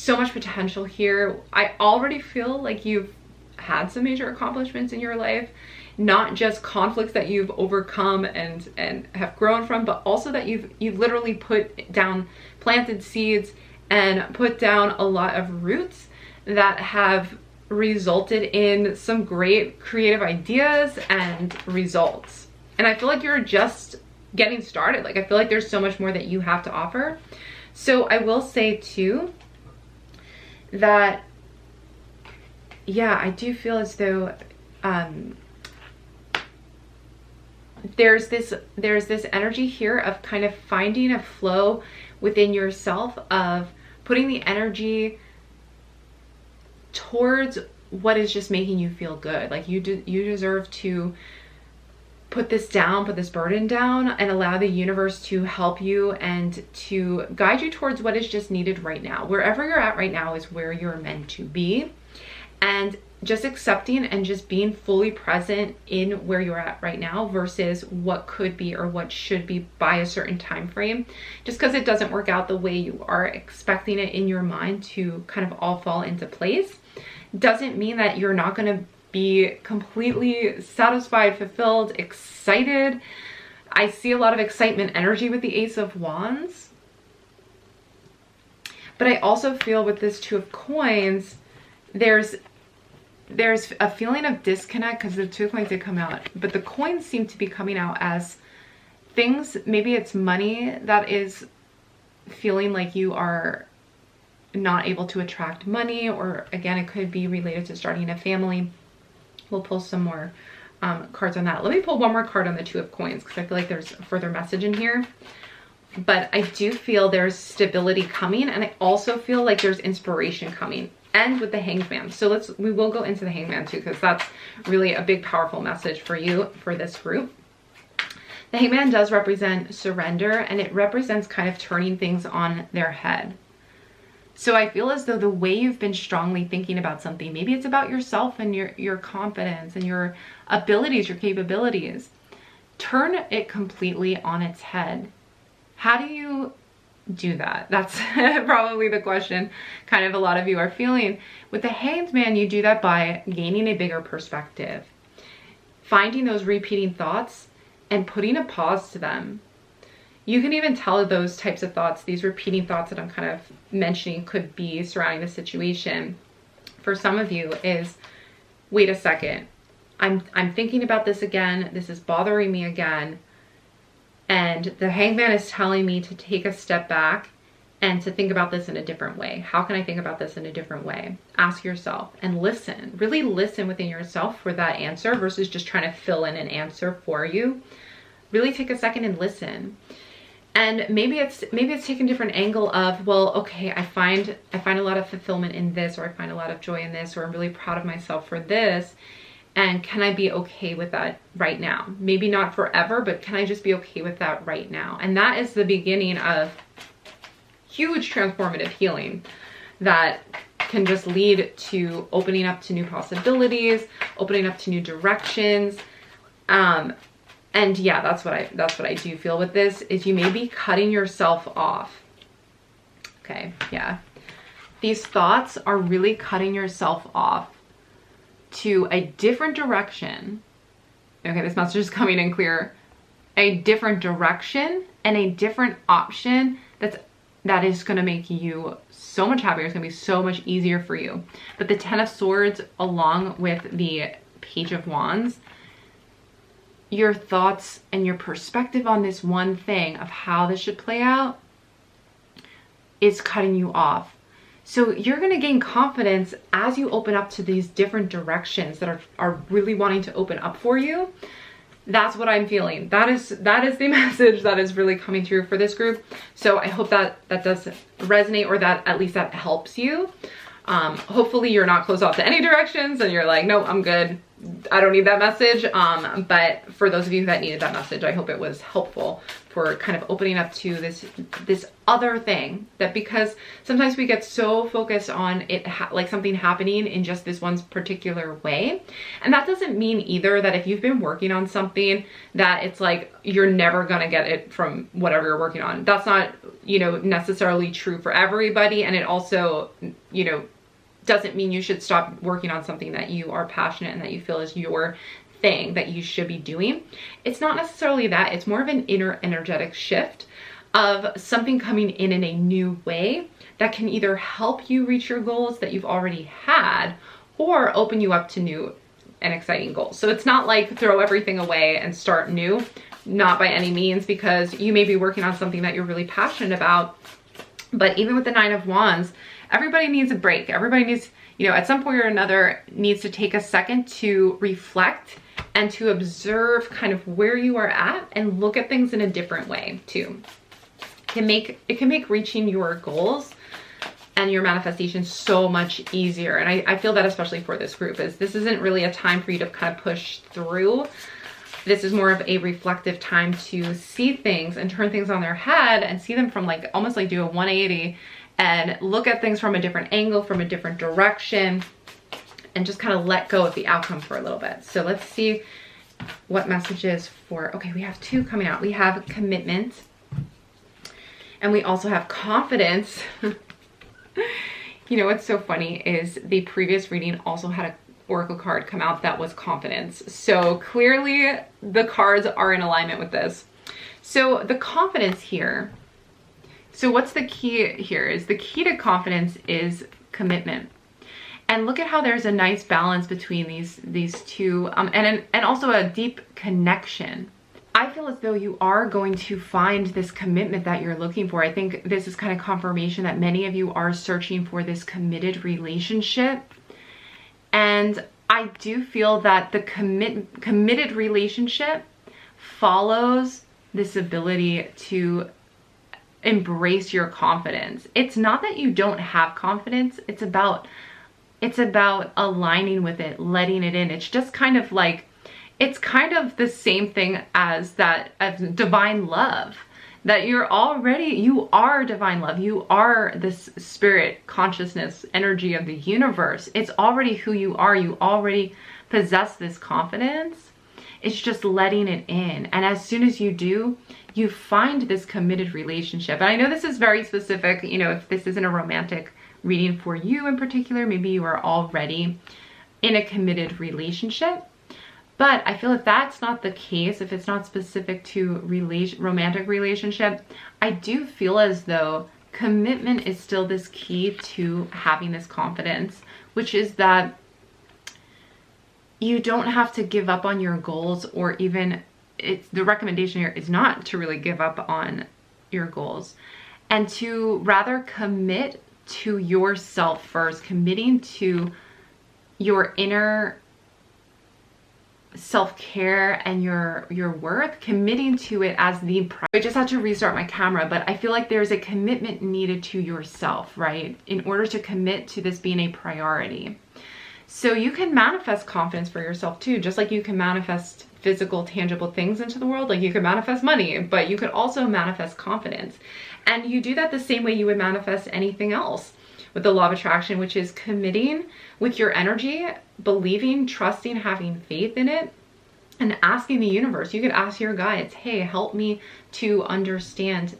much potential here. I already feel like you've had some major accomplishments in your life, not just conflicts that you've overcome and have grown from, but also that you've literally planted seeds and put down a lot of roots that have resulted in some great creative ideas and results. And I feel like you're just getting started. Like, I feel like there's so much more that you have to offer. So I will say too that, yeah, I do feel as though there's this energy here of kind of finding a flow within yourself, of putting the energy towards what is just making you feel good. Like, you deserve to put this burden down, and allow the universe to help you and to guide you towards what is just needed right now. Wherever you're at right now is where you're meant to be, and just accepting and just being fully present in where you're at right now versus what could be or what should be by a certain time frame. Just because it doesn't work out the way you are expecting it in your mind to kind of all fall into place doesn't mean that you're not going to be completely satisfied, fulfilled, excited. I see a lot of excitement energy with the Ace of Wands. But I also feel with this Two of Coins, there's a feeling of disconnect, because the Two of Coins did come out, but the coins seem to be coming out as things, maybe it's money that is feeling like you are not able to attract money, or again, it could be related to starting a family. We'll pull some more cards on that. Let me pull one more card on the Two of Coins, because I feel like there's a further message in here. But I do feel there's stability coming, and I also feel like there's inspiration coming. And with the Hanged Man. So we will go into the Hanged Man too, because that's really a big, powerful message for you, for this group. The Hanged Man does represent surrender, and it represents kind of turning things on their head. So I feel as though the way you've been strongly thinking about something, maybe it's about yourself and your confidence and your abilities, your capabilities, turn it completely on its head. How do you do that? That's probably the question kind of a lot of you are feeling. With the Hanged Man, you do that by gaining a bigger perspective, finding those repeating thoughts and putting a pause to them. You can even tell those types of thoughts, these repeating thoughts that I'm kind of mentioning could be surrounding the situation. For some of you is, wait a second, I'm thinking about this again. This is bothering me again. And the Hanged Man is telling me to take a step back and to think about this in a different way. How can I think about this in a different way? Ask yourself and listen. Really listen within yourself for that answer versus just trying to fill in an answer for you. Really take a second and listen. And maybe it's taking a different angle of, well, okay, I find a lot of fulfillment in this, or I find a lot of joy in this, or I'm really proud of myself for this. And can I be okay with that right now? Maybe not forever, but can I just be okay with that right now? And that is the beginning of huge transformative healing that can just lead to opening up to new possibilities, opening up to new directions. And yeah, that's what I do feel with this, is you may be cutting yourself off. Okay, yeah. These thoughts are really cutting yourself off to a different direction. Okay, this message is coming in clear. A different direction and a different option that is going to make you so much happier. It's going to be so much easier for you. But the Ten of Swords along with the Page of Wands, your thoughts and your perspective on this one thing of how this should play out is cutting you off. So you're going to gain confidence as you open up to these different directions that are really wanting to open up for you. That's what I'm feeling. That is the message that is really coming through for this group. So I hope that does resonate, or that at least that helps you. Hopefully you're not closed off to any directions and you're like, no, I'm good. I don't need that message. But for those of you that needed that message, I hope it was helpful for kind of opening up to this other thing, that because sometimes we get so focused on it, like something happening in just this one particular way. And that doesn't mean either that if you've been working on something that it's like, you're never going to get it from whatever you're working on. That's not, necessarily true for everybody. And it also, doesn't mean you should stop working on something that you are passionate and that you feel is your thing that you should be doing. It's not necessarily that. It's more of an inner energetic shift of something coming in a new way that can either help you reach your goals that you've already had, or open you up to new and exciting goals. So it's not like throw everything away and start new, not by any means, because you may be working on something that you're really passionate about. But even with the Nine of Wands, everybody needs a break. Everybody needs, at some point or another, needs to take a second to reflect and to observe kind of where you are at and look at things in a different way too. It can make reaching your goals and your manifestation so much easier. And I feel that especially for this group, is this isn't really a time for you to kind of push through. This is more of a reflective time to see things and turn things on their head and see them from like, almost like do a 180 and look at things from a different angle, from a different direction, and just kind of let go of the outcome for a little bit. So let's see what messages for, okay, we have two coming out. We have commitment and we also have confidence. What's so funny is the previous reading also had an oracle card come out that was confidence. So clearly the cards are in alignment with this. So the confidence here, so what's the key here is the key to confidence is commitment. And look at how there's a nice balance between these two, and also a deep connection. I feel as though you are going to find this commitment that you're looking for. I think this is kind of confirmation that many of you are searching for this committed relationship. And I do feel that the committed relationship follows this ability to embrace your confidence. It's not that you don't have confidence. It's about aligning with it, letting it in. It's just kind of like, it's kind of the same thing as that of divine love, that you are divine love. You are this spirit consciousness energy of the universe. It's already who you are. You already possess this confidence. It's just letting it in. And as soon as you do, you find this committed relationship. And I know this is very specific, if this isn't a romantic reading for you in particular, maybe you are already in a committed relationship. But I feel if that's not the case, if it's not specific to romantic relationship, I do feel as though commitment is still this key to having this confidence, which is that you don't have to give up on your goals, or even the recommendation here is not to really give up on your goals, and to rather commit to yourself first, committing to your inner self-care and your worth, committing to it as the I just had to restart my camera, but I feel like there's a commitment needed to yourself, right? In order to commit to this being a priority. So you can manifest confidence for yourself too, just like you can manifest physical, tangible things into the world. Like you could manifest money, but you could also manifest confidence. And you do that the same way you would manifest anything else with the law of attraction, which is committing with your energy, believing, trusting, having faith in it, and asking the universe. You could ask your guides, hey, help me to understand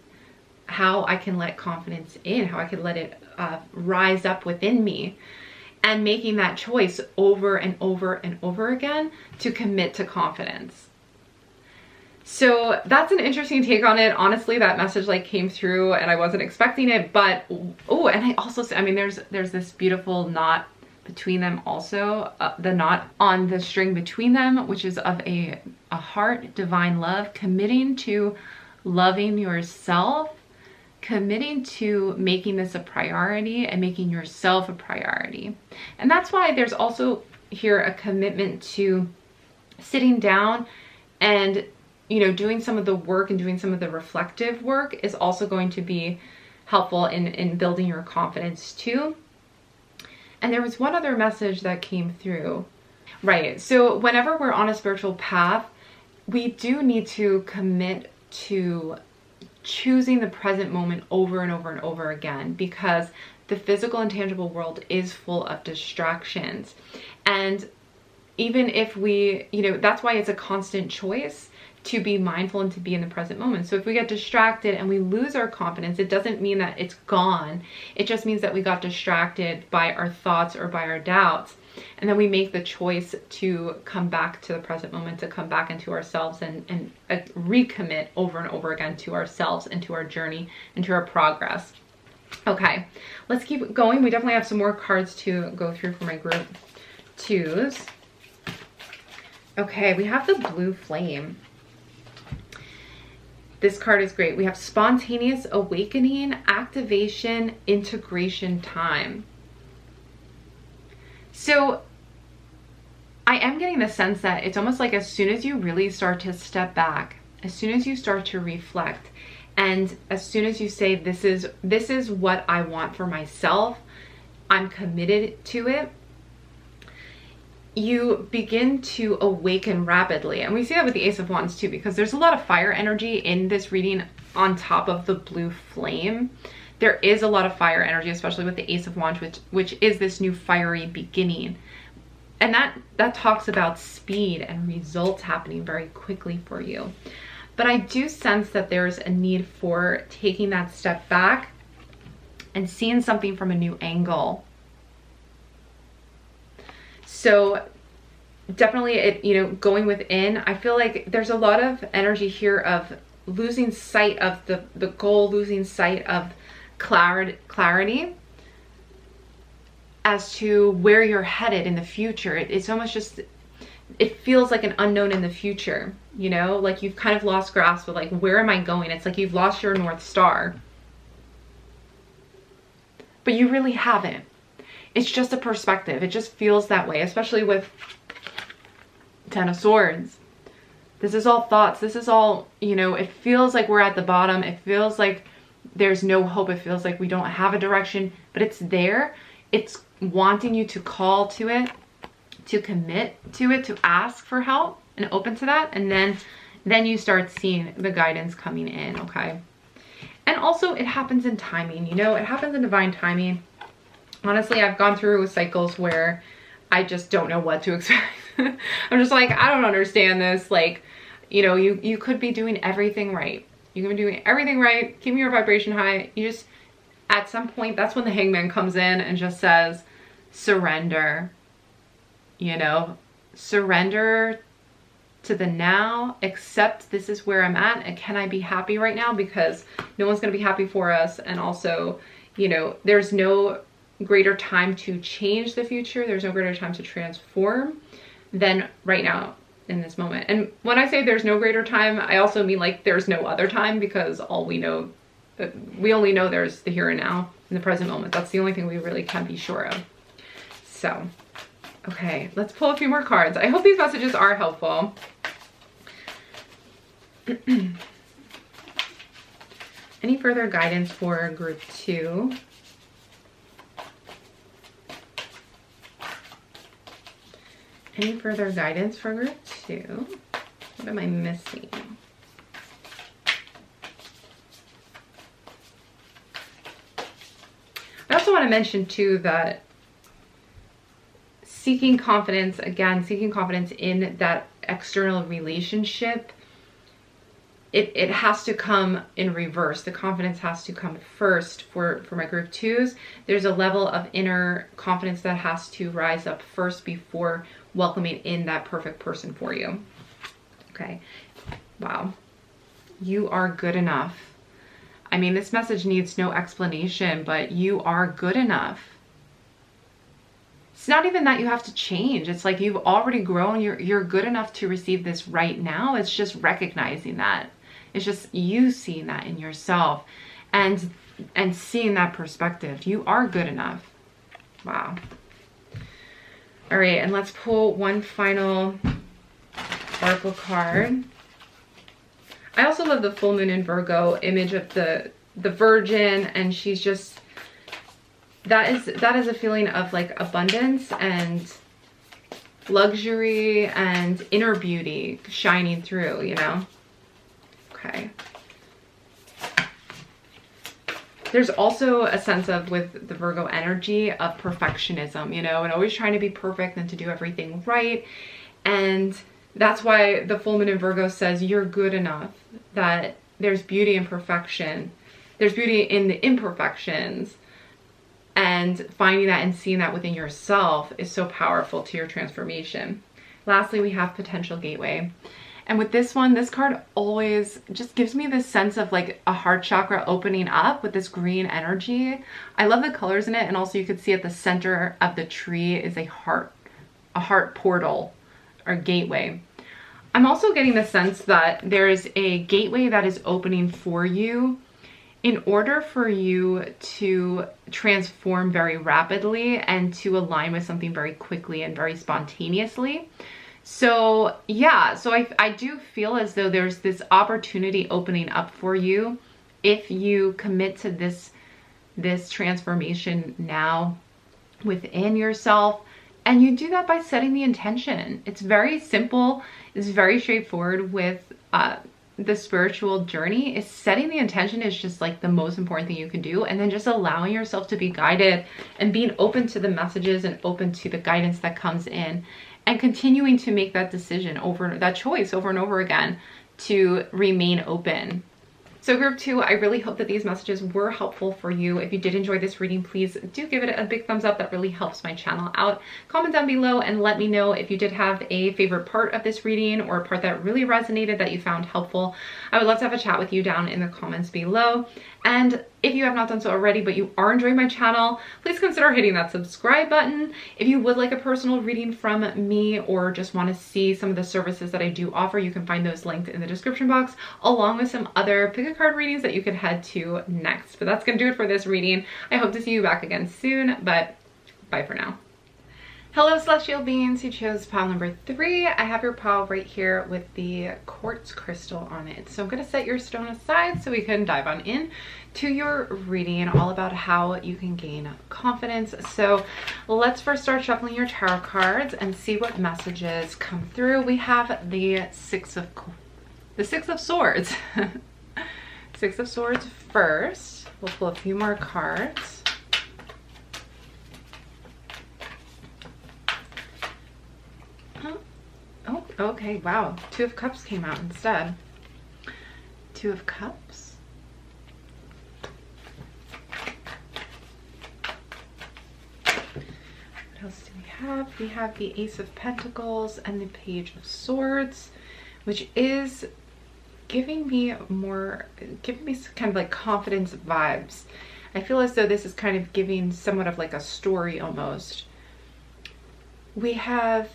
how I can let confidence in, how I can let it rise up within me, and making that choice over and over and over again to commit to confidence. So that's an interesting take on it. Honestly, that message like came through and I wasn't expecting it, but oh, and I also, I mean, there's this beautiful knot between them also, the knot on the string between them, which is of a heart, divine love, committing to loving yourself, committing to making this a priority and making yourself a priority. And that's why there's also here a commitment to sitting down and, you know, doing some of the work and doing some of the reflective work is also going to be helpful in building your confidence too. And there was one other message that came through. Right, so whenever we're on a spiritual path, we do need to commit to choosing the present moment over and over and over again, because the physical and tangible world is full of distractions. And even if we, you know, that's why it's a constant choice to be mindful and to be in the present moment. So if we get distracted and we lose our confidence, it doesn't mean that it's gone. It just means that we got distracted by our thoughts or by our doubts. And then we make the choice to come back to the present moment, to come back into ourselves and recommit over and over again to ourselves and to our journey and to our progress. Okay, let's keep going. We definitely have some more cards to go through for my group twos. Okay, we have the blue flame. This card is great. We have spontaneous awakening, activation, integration time. So I am getting the sense that it's almost like as soon as you really start to step back, as soon as you start to reflect, and as soon as you say, this is what I want for myself, I'm committed to it, you begin to awaken rapidly. And we see that with the Ace of Wands too, because there's a lot of fire energy in this reading on top of the blue flame. There is a lot of fire energy, especially with the Ace of Wands, which is this new fiery beginning. And that talks about speed and results happening very quickly for you. But I do sense that there's a need for taking that step back and seeing something from a new angle. So definitely, you know, going within, I feel like there's a lot of energy here of losing sight of the goal, losing sight of clarity as to where you're headed in the future. It's almost just, it feels like an unknown in the future, you know, like you've kind of lost grasp of like, where am I going? It's like you've lost your North Star, but you really haven't. It's just a perspective. It just feels that way, especially with Ten of Swords. This is all thoughts. This is all, you know, it feels like we're at the bottom. It feels like there's no hope. It feels like we don't have a direction, but it's there. It's wanting you to call to it, to commit to it, to ask for help and open to that. And then you start seeing the guidance coming in, okay? And also it happens in timing, you know, it happens in divine timing. Honestly, I've gone through cycles where I just don't know what to expect. I'm just like, I don't understand this. Like, you know, you could be doing everything right. You can be doing everything right, keeping your vibration high. You just, at some point, that's when the Hangman comes in and just says, surrender, you know, surrender to the now, accept this is where I'm at, and can I be happy right now? Because no one's going to be happy for us. And also, you know, there's no greater time to change the future. There's no greater time to transform than right now in this moment. And when I say there's no greater time, I also mean like there's no other time, because all we know, we only know there's the here and now in the present moment. That's the only thing we really can be sure of. So, okay, let's pull a few more cards. I hope these messages are helpful. Any further guidance for group 2? Any further guidance for group 2? What am I missing? I also want to mention too that seeking confidence, again, seeking confidence in that external relationship, it has to come in reverse. The confidence has to come first for my group 2s. There's a level of inner confidence that has to rise up first before welcoming in that perfect person for you. Okay. Wow. You are good enough. I mean, this message needs no explanation, but you are good enough. It's not even that you have to change. It's like you've already grown. You're good enough to receive this right now. It's just recognizing that. It's just you seeing that in yourself and seeing that perspective. You are good enough. Wow. All right, and let's pull one final oracle card. I also love the full moon in Virgo image of the Virgin, and she's just, that is a feeling of like abundance and luxury and inner beauty shining through, you know? Okay. There's also a sense of, with the Virgo energy, of perfectionism, you know, and always trying to be perfect and to do everything right. And that's why the full moon in Virgo says you're good enough, that there's beauty in perfection. There's beauty in the imperfections, and finding that and seeing that within yourself is so powerful to your transformation. Lastly, we have potential gateway. And with this one, this card always just gives me this sense of like a heart chakra opening up with this green energy. I love the colors in it. And also you can see at the center of the tree is a heart portal or gateway. I'm also getting the sense that there is a gateway that is opening for you in order for you to transform very rapidly and to align with something very quickly and very spontaneously. So yeah, so I do feel as though there's this opportunity opening up for you if you commit to this transformation now within yourself. And you do that by setting the intention. It's very simple. It's very straightforward with the spiritual journey. Is setting the intention is just like the most important thing you can do. And then just allowing yourself to be guided and being open to the messages and open to the guidance that comes in. And continuing to make that decision that choice over and over again to remain open. So group 2, I really hope that these messages were helpful for you. If you did enjoy this reading, please do give it a big thumbs up. That really helps my channel out. Comment down below and let me know if you did have a favorite part of this reading or a part that really resonated that you found helpful. I would love to have a chat with you down in the comments below. And if you have not done so already, but you are enjoying my channel, please consider hitting that subscribe button. If you would like a personal reading from me or just want to see some of the services that I do offer, you can find those linked in the description box, along with some other pick a card readings that you can head to next. But that's going to do it for this reading. I hope to see you back again soon, but bye for now. Hello celestial beings who chose pile number 3. I have your pile right here with the quartz crystal on it. So I'm going to set your stone aside so we can dive on in to your reading, all about how you can gain confidence. So let's first start shuffling your tarot cards and see what messages come through. We have the Six of Swords. Six of Swords first. We'll pull a few more cards. Oh, okay, wow. Two of Cups came out instead. Two of Cups. What else do we have? We have the Ace of Pentacles and the Page of Swords, which is giving me kind of like confidence vibes. I feel as though this is kind of giving somewhat of like a story almost. We have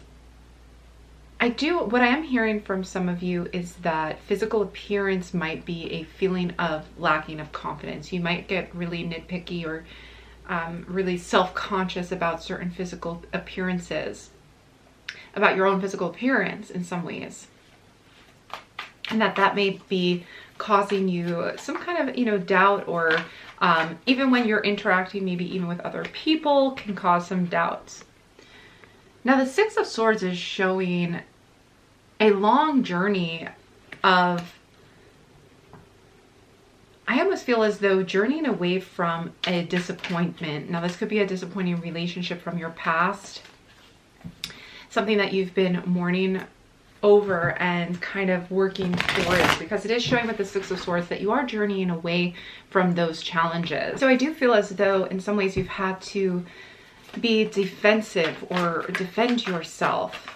what I am hearing from some of you is that physical appearance might be a feeling of lacking of confidence. You might get really nitpicky or really self-conscious about certain physical appearances, about your own physical appearance in some ways. And that may be causing you some kind of, you know, doubt, or even when you're interacting, maybe even with other people, can cause some doubts. Now the Six of Swords is showing a long journey of, I almost feel as though journeying away from a disappointment. Now this could be a disappointing relationship from your past, something that you've been mourning over and kind of working towards, because it is showing with the Six of Swords that you are journeying away from those challenges. So I do feel as though in some ways you've had to be defensive or defend yourself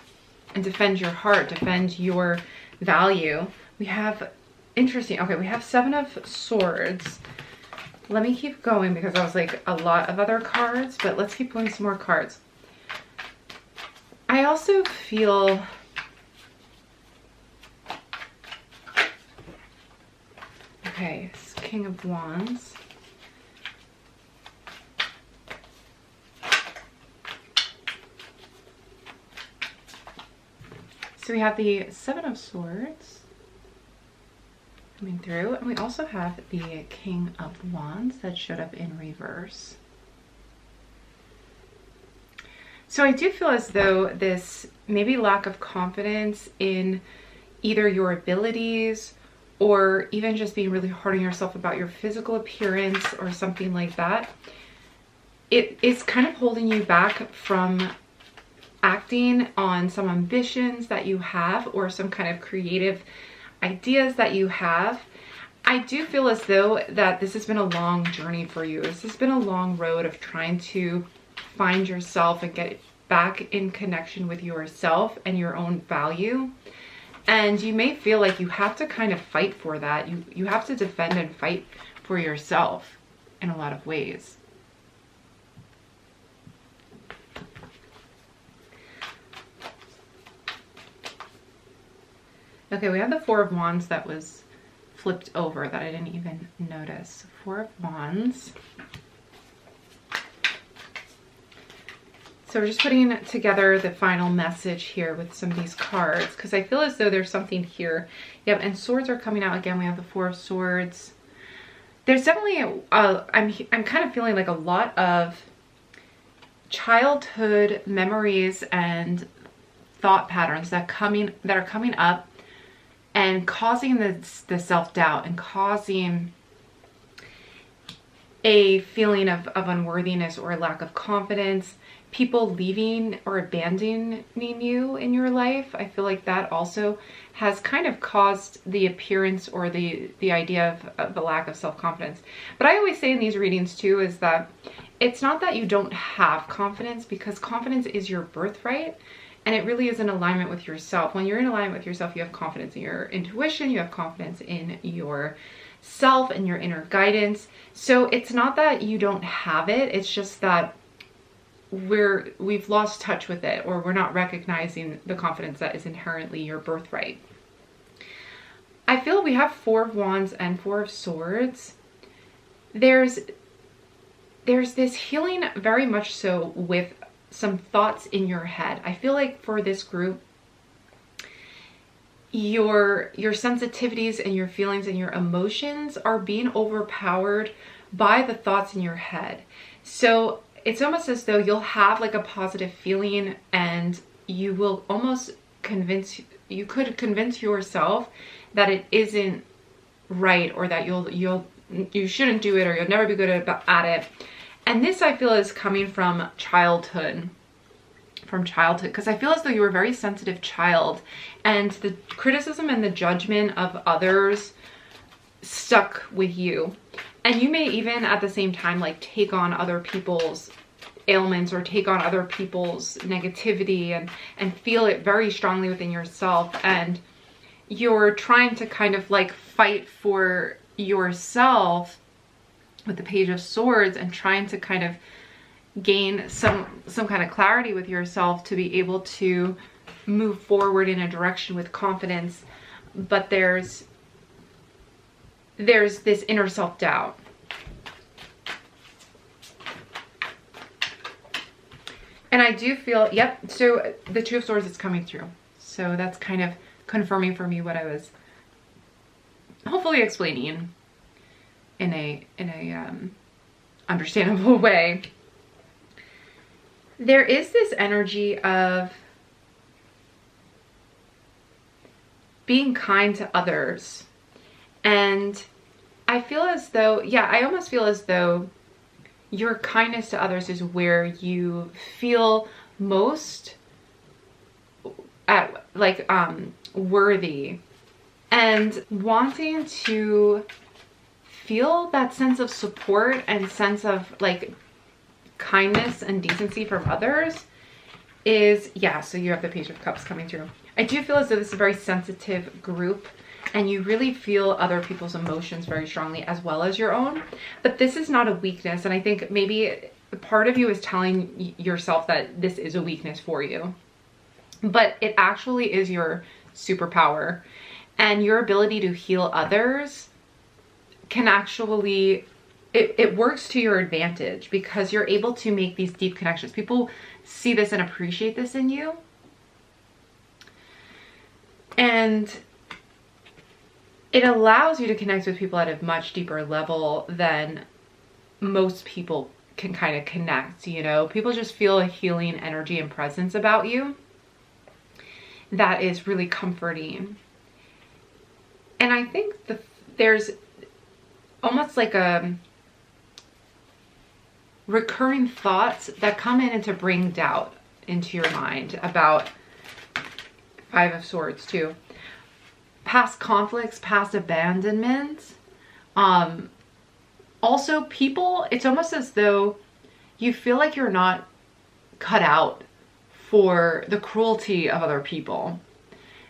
and defend your heart, defend your value. We have, interesting, okay, we have Seven of Swords. Let me keep going because I was like a lot of other cards, but let's keep pulling some more cards. I also feel okay, King of Wands. So we have the Seven of Swords coming through, and we also have the King of Wands that showed up in reverse. So I do feel as though this maybe lack of confidence in either your abilities or even just being really hard on yourself about your physical appearance or something like that, it is kind of holding you back from acting on some ambitions that you have or some kind of creative ideas that you have. I do feel as though that this has been a long journey for you. This has been a long road of trying to find yourself and get back in connection with yourself and your own value. And you may feel like you have to kind of fight for that. You have to defend and fight for yourself in a lot of ways. Okay, we have the Four of Wands that was flipped over that I didn't even notice. Four of Wands. So we're just putting together the final message here with some of these cards, because I feel as though there's something here. Yep, and swords are coming out again. We have the Four of Swords. There's definitely I'm kind of feeling like a lot of childhood memories and thought patterns that are coming up and causing the self-doubt and causing a feeling of unworthiness or a lack of confidence. People leaving or abandoning you in your life. I feel like that also has kind of caused the appearance or the idea of the lack of self-confidence. But I always say in these readings too is that it's not that you don't have confidence, because confidence is your birthright and it really is in alignment with yourself. When you're in alignment with yourself, you have confidence in your intuition, you have confidence in your self and your inner guidance. So it's not that you don't have it, it's just that we've lost touch with it, or we're not recognizing the confidence that is inherently your birthright. I feel we have Four of Wands and Four of Swords. There's this healing very much so with some thoughts in your head. I feel like for this group, your sensitivities and your feelings and your emotions are being overpowered by the thoughts in your head. So it's almost as though you'll have like a positive feeling and you will almost you could convince yourself that it isn't right, or that you shouldn't do it, or you'll never be good at it. And this I feel is coming from childhood, because I feel as though you were a very sensitive child and the criticism and the judgment of others stuck with you. And you may even at the same time like take on other people's ailments or take on other people's negativity and feel it very strongly within yourself. And you're trying to kind of like fight for yourself with the Page of Swords and trying to kind of gain some kind of clarity with yourself to be able to move forward in a direction with confidence. But there's this inner self-doubt. And I do feel, yep, so the Two of Swords is coming through. So that's kind of confirming for me what I was hopefully explaining in a understandable way. There is this energy of being kind to others. And I feel as though, yeah, I almost feel as though your kindness to others is where you feel most at like worthy, and wanting to feel that sense of support and sense of like kindness and decency from others is, yeah, so you have the Page of Cups coming through. I do feel as though this is a very sensitive group, and you really feel other people's emotions very strongly as well as your own. But this is not a weakness, and I think maybe part of you is telling yourself that this is a weakness for you. But it actually is your superpower, and your ability to heal others can actually, it works to your advantage because you're able to make these deep connections. People see this and appreciate this in you. And it allows you to connect with people at a much deeper level than most people can kind of connect, you know? People just feel a healing energy and presence about you that is really comforting. And I think there's almost like a recurring thoughts that come in and to bring doubt into your mind about Five of Swords too. Past conflicts, past abandonment. Also people, it's almost as though you feel like you're not cut out for the cruelty of other people.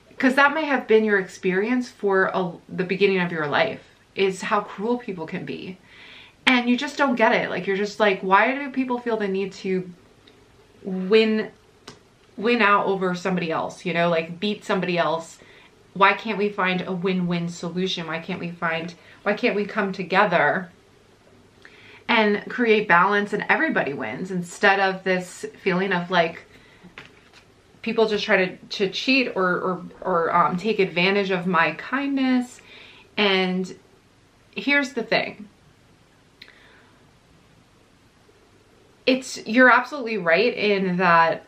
Because that may have been your experience for the beginning of your life, is how cruel people can be. And you just don't get it. Like, you're just like, why do people feel the need to win out over somebody else, you know, like beat somebody else? Why can't we find a win-win solution? Why can't we come together and create balance and everybody wins, instead of this feeling of like people just try to cheat or take advantage of my kindness. And here's the thing. You're absolutely right in that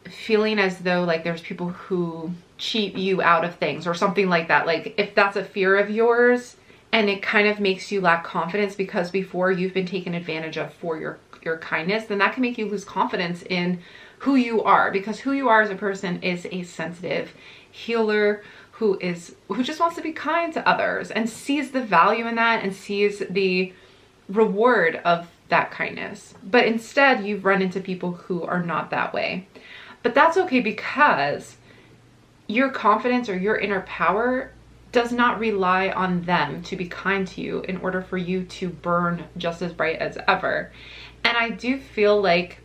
feeling as though like there's people who cheat you out of things or something like that. Like if that's a fear of yours and it kind of makes you lack confidence because before you've been taken advantage of for your kindness, then that can make you lose confidence in who you are, because who you are as a person is a sensitive healer who just wants to be kind to others and sees the value in that and sees the reward of that kindness. But instead you've run into people who are not that way. But that's okay, because your confidence or your inner power does not rely on them to be kind to you in order for you to burn just as bright as ever. And I do feel like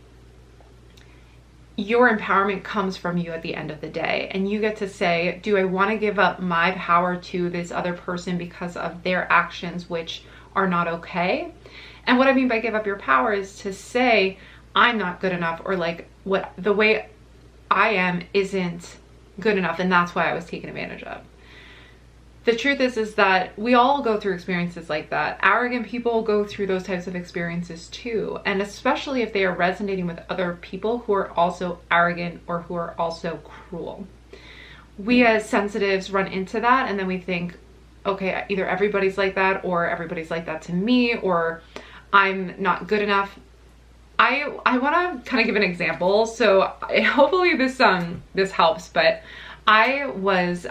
your empowerment comes from you at the end of the day, and you get to say, do I want to give up my power to this other person because of their actions, which are not okay? And what I mean by give up your power is to say, I'm not good enough, or like what the way I am isn't good enough, and that's why I was taken advantage of. The truth is that we all go through experiences like that. Arrogant people go through those types of experiences too. And especially if they are resonating with other people who are also arrogant or who are also cruel. We as sensitives run into that, and then we think, okay, either everybody's like that, or everybody's like that to me, or I'm not good enough. I want to kind of give an example. So hopefully this helps, but I was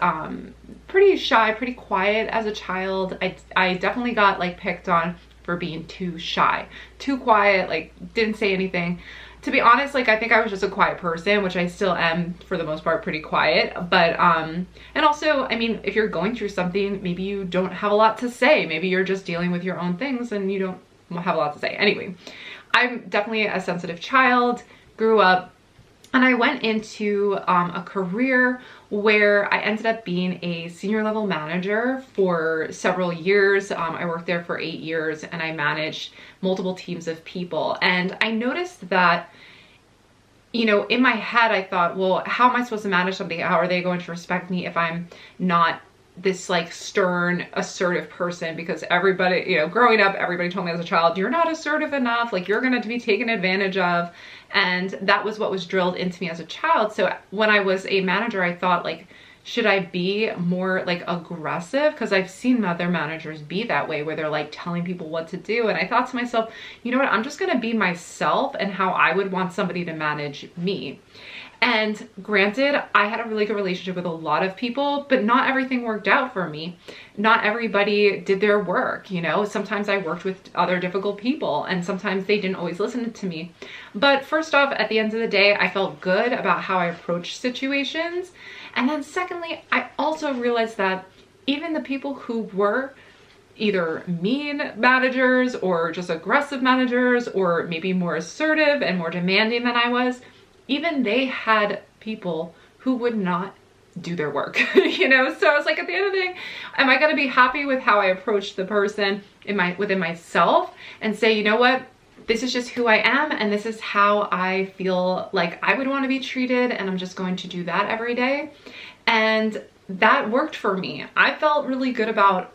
pretty shy, pretty quiet as a child. I definitely got like picked on for being too shy, too quiet, like didn't say anything. To be honest, like I think I was just a quiet person, which I still am for the most part, pretty quiet. But and also, I mean, if you're going through something, maybe you don't have a lot to say. Maybe you're just dealing with your own things and you don't have a lot to say. Anyway, I'm definitely a sensitive child, grew up, and I went into a career where I ended up being a senior level manager for several years. I worked there for 8 years, and I managed multiple teams of people. And I noticed that, you know, in my head, I thought, well, how am I supposed to manage something? How are they going to respect me if I'm not this like stern, assertive person? Because everybody, you know, growing up, everybody told me as a child, you're not assertive enough, like you're going to be taken advantage of. And that was what was drilled into me as a child. So when I was a manager, I thought like, should I be more like aggressive? Because I've seen other managers be that way, where they're like telling people what to do. And I thought to myself, you know what, I'm just gonna be myself and how I would want somebody to manage me. And granted, I had a really good relationship with a lot of people, but not everything worked out for me. Not everybody did their work, you know? Sometimes I worked with other difficult people, and sometimes they didn't always listen to me. But first off, at the end of the day, I felt good about how I approached situations. And then secondly, I also realized that even the people who were either mean managers or just aggressive managers, or maybe more assertive and more demanding than I was, even they had people who would not do their work, you know? So I was like, at the end of the day, am I gonna be happy with how I approach the person within myself and say, you know what, this is just who I am and this is how I feel like I would want to be treated, and I'm just going to do that every day. And that worked for me. I felt really good about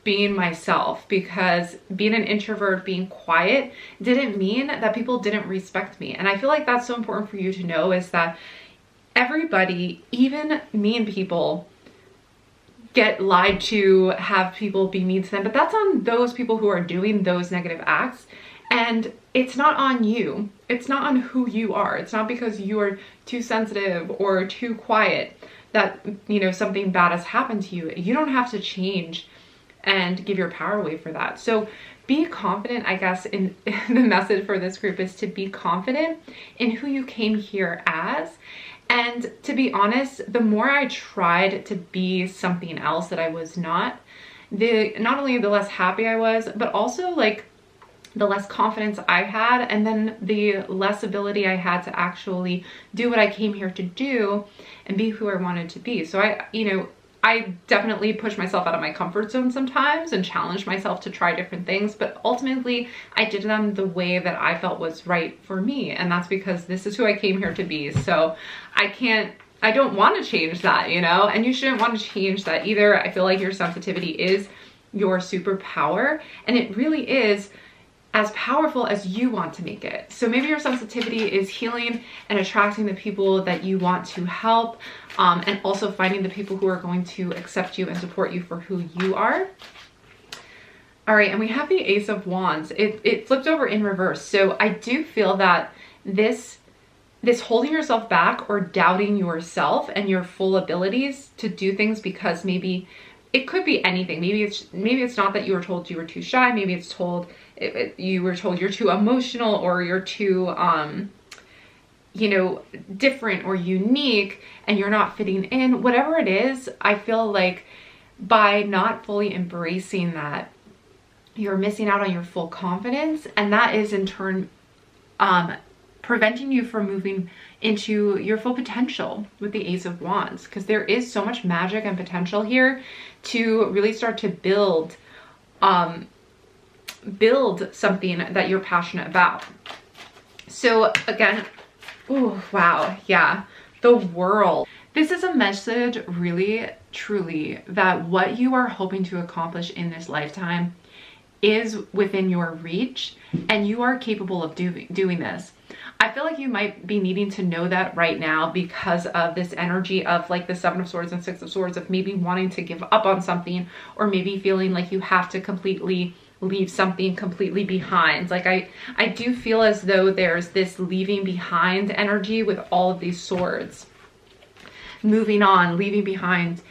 being myself, because being an introvert, being quiet, didn't mean that people didn't respect me. And I feel like that's so important for you to know, is that everybody, even mean people, get lied to, have people be mean to them, but that's on those people who are doing those negative acts. And it's not on you. It's not on who you are. It's not because you are too sensitive or too quiet that, you know, something bad has happened to you. You don't have to change and give your power away for that. So be confident, I guess, in the message for this group is to be confident in who you came here as. And to be honest, the more I tried to be something else that I was not only the less happy I was, but also like the less confidence I had, and then the less ability I had to actually do what I came here to do and be who I wanted to be. So I definitely push myself out of my comfort zone sometimes and challenge myself to try different things, but ultimately I did them the way that I felt was right for me. And that's because this is who I came here to be. So I don't want to change that, you know, and you shouldn't want to change that either. I feel like your sensitivity is your superpower, and it really is as powerful as you want to make it. So maybe your sensitivity is healing and attracting the people that you want to help, and also finding the people who are going to accept you and support you for who you are. All right, and we have the Ace of Wands. It flipped over in reverse. So I do feel that this holding yourself back or doubting yourself and your full abilities to do things, because maybe it could be anything. Maybe it's not that you were told you were too shy. Maybe it's you were told you're too emotional, or you're too, you know, different or unique and you're not fitting in. Whatever it is, I feel like by not fully embracing that, you're missing out on your full confidence, and that is in turn preventing you from moving into your full potential with the Ace of Wands, because there is so much magic and potential here to really start to build something that you're passionate about. So again, oh wow, yeah, the World. This is a message really, truly, that what you are hoping to accomplish in this lifetime is within your reach, and you are capable of doing this. I feel like you might be needing to know that right now, because of this energy of like the Seven of Swords and Six of Swords, of maybe wanting to give up on something, or maybe feeling like you have to completely leave something completely behind. Like I do feel as though there's this leaving behind energy with all of these swords. Moving on, leaving behind,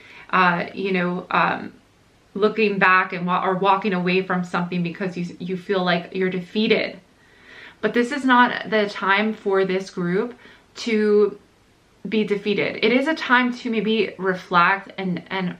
looking back or walking away from something because you feel like you're defeated. But this is not the time for this group to be defeated. It is a time to maybe reflect and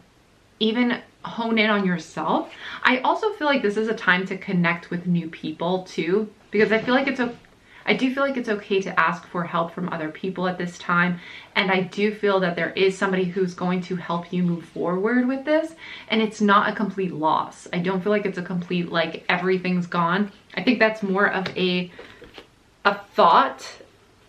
even hone in on yourself. I also feel like this is a time to connect with new people too, because I do feel like it's okay to ask for help from other people at this time. And I do feel that there is somebody who's going to help you move forward with this. And it's not a complete loss. I don't feel like it's a complete, like, everything's gone. I think that's more of a thought,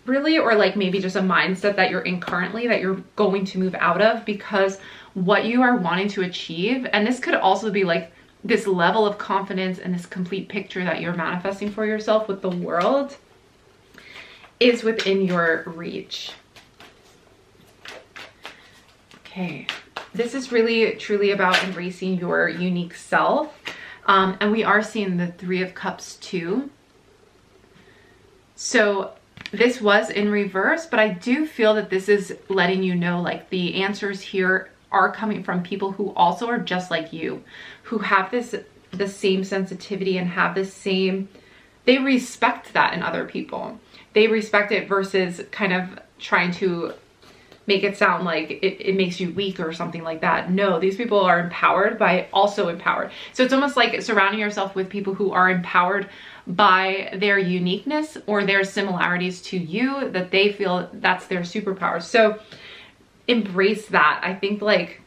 really, or like maybe just a mindset that you're in currently that you're going to move out of, because what you are wanting to achieve, and this could also be like this level of confidence and this complete picture that you're manifesting for yourself with the World, is within your reach. Okay, this is really truly about embracing your unique self. And we are seeing the Three of Cups too. So this was in reverse, but I do feel that this is letting you know, like, the answers here are coming from people who also are just like you, who have the same sensitivity and have the same, they respect that in other people. They respect it versus kind of trying to make it sound like it makes you weak or something like that. No, these people are empowered by also empowered. So it's almost like surrounding yourself with people who are empowered by their uniqueness or their similarities to you, that they feel that's their superpower. So embrace that. I think like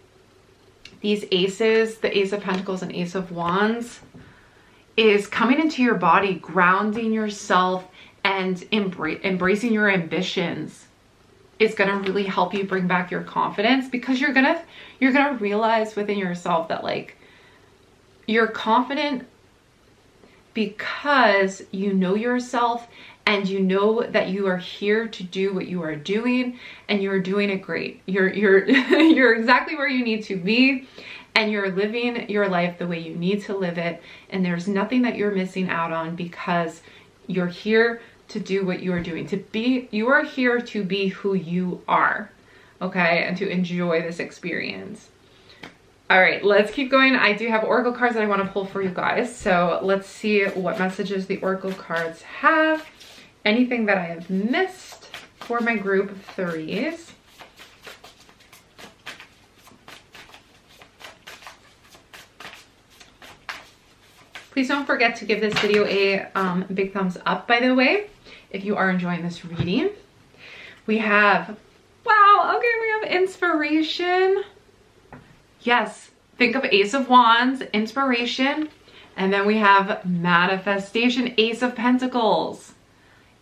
these aces, the Ace of Pentacles and Ace of Wands, is coming into your body, grounding yourself and embracing your ambitions. It's going to really help you bring back your confidence, because you're going to realize within yourself that like you're confident because you know yourself and you know that you are here to do what you are doing, and you're doing it great. You're you're exactly where you need to be, and you're living your life the way you need to live it, and there's nothing that you're missing out on, because you're here to do what you are doing, you are here to be who you are, okay, and to enjoy this experience. All right, let's keep going. I do have oracle cards that I want to pull for you guys, so let's see what messages the oracle cards have. Anything that I have missed for my group of threes. Please don't forget to give this video a big thumbs up, by the way, if you are enjoying this reading. We have, wow, okay, we have inspiration. Yes, think of Ace of Wands, inspiration. And then we have manifestation, Ace of Pentacles.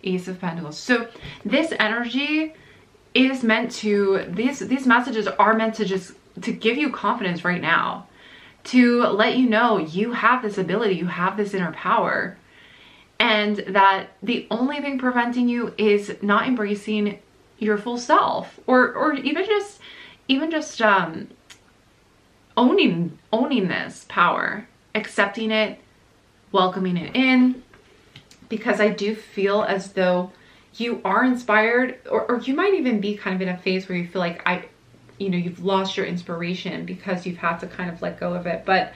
Ace of Pentacles. So this energy is meant to, these messages are meant to just to give you confidence right now, to let you know you have this ability, you have this inner power, and that the only thing preventing you is not embracing your full self, or even just owning this power, accepting it, welcoming it in. Because I do feel as though you are inspired, or you might even be kind of in a phase where you feel like you've lost your inspiration because you've had to kind of let go of it, but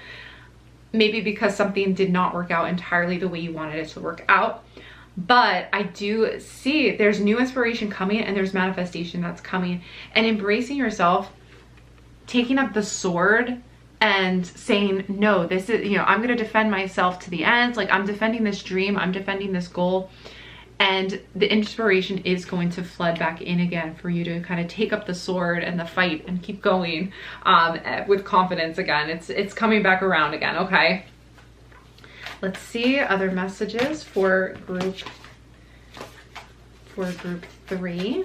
maybe because something did not work out entirely the way you wanted it to work out. But I do see there's new inspiration coming, and there's manifestation that's coming, and embracing yourself, taking up the sword and saying, no, this is, I'm going to defend myself to the end. Like, I'm defending this dream, I'm defending this goal, and the inspiration is going to flood back in again for you to kind of take up the sword and the fight and keep going with confidence again. It's coming back around again, okay? Let's see other messages for group 3.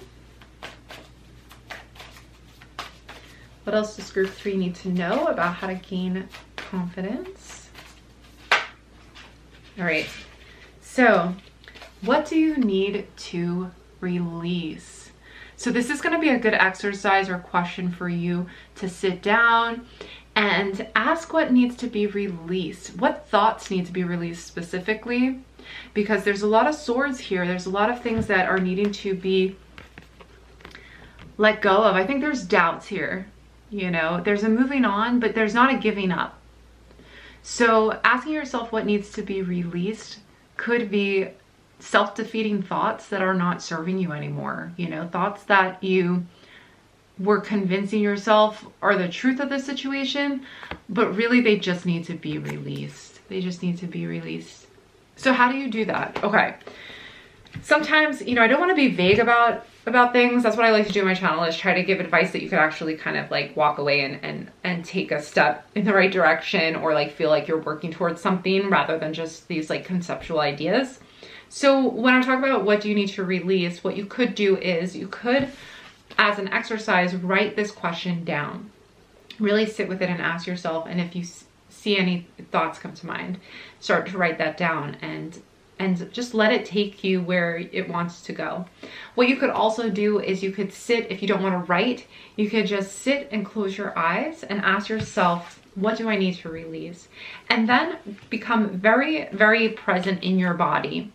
What else does group 3 need to know about how to gain confidence? All right, so what do you need to release? So this is going to be a good exercise or question for you to sit down and ask what needs to be released. What thoughts need to be released specifically? Because there's a lot of swords here. There's a lot of things that are needing to be let go of. I think there's doubts here. There's a moving on, but there's not a giving up. So asking yourself what needs to be released could be self-defeating thoughts that are not serving you anymore. Thoughts that you were convincing yourself are the truth of the situation, but really they just need to be released. They just need to be released. So how do you do that? Okay. Sometimes, I don't want to be vague about things. That's what I like to do on my channel, is try to give advice that you could actually kind of like walk away and take a step in the right direction, or like feel like you're working towards something, rather than just these like conceptual ideas. So when I talk about what do you need to release, what you could do is you could, as an exercise, write this question down. Really sit with it and ask yourself, and if you see any thoughts come to mind, start to write that down and and just let it take you where it wants to go. What you could also do is you could sit, if you don't want to write, you could just sit and close your eyes and ask yourself, what do I need to release? And then become very, very present in your body.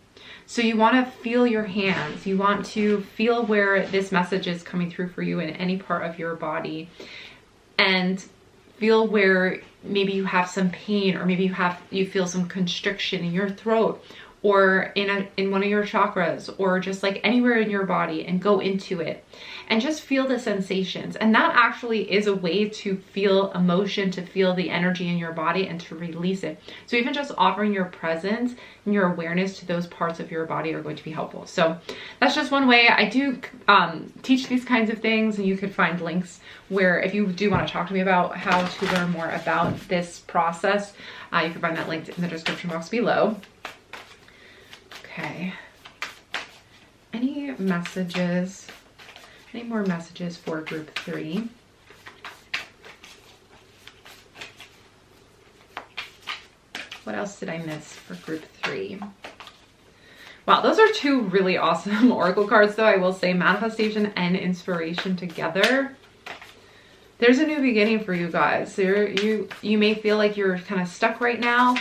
So you want to feel your hands. You want to feel where this message is coming through for you in any part of your body, and feel where maybe you have some pain, or maybe you feel some constriction in your throat, or in one of your chakras, or just like anywhere in your body, and go into it and just feel the sensations. And that actually is a way to feel emotion, to feel the energy in your body, and to release it. So even just offering your presence and your awareness to those parts of your body are going to be helpful. So that's just one way. I do teach these kinds of things, and you could find links where, if you do want to talk to me about how to learn more about this process, you can find that linked in the description box below. Okay, any messages, any more messages for group 3? What else did I miss for group 3? Wow, those are 2 really awesome oracle cards though, I will say. Manifestation and inspiration together. There's a new beginning for you guys. You may feel like you're kind of stuck right now,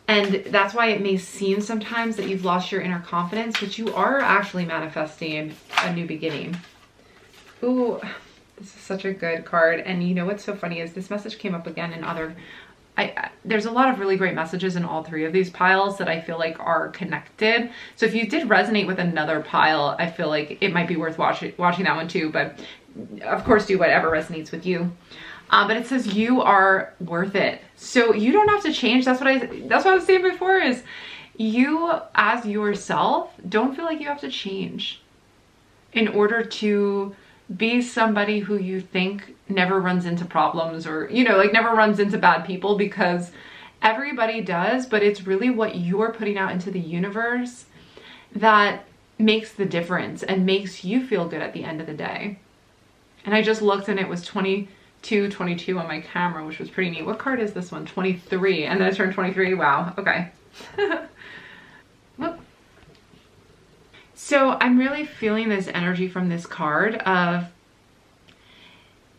and that's why it may seem sometimes that you've lost your inner confidence, but you are actually manifesting a new beginning. Ooh, this is such a good card. And you know what's so funny is this message came up again in other... there's a lot of really great messages in all 3 of these piles that I feel like are connected. So if you did resonate with another pile, I feel like it might be worth watching that one too. But of course, do whatever resonates with you. But it says you are worth it. So you don't have to change. That's what I was saying before, is you as yourself don't feel like you have to change in order to be somebody who you think never runs into problems, or, you know, like never runs into bad people, because everybody does, but it's really what you're putting out into the universe that makes the difference and makes you feel good at the end of the day. And I just looked and it was 22 on my camera, which was pretty neat. What card is this one? 23. And then I turned 23. Wow. Okay. Whoop. So I'm really feeling this energy from this card of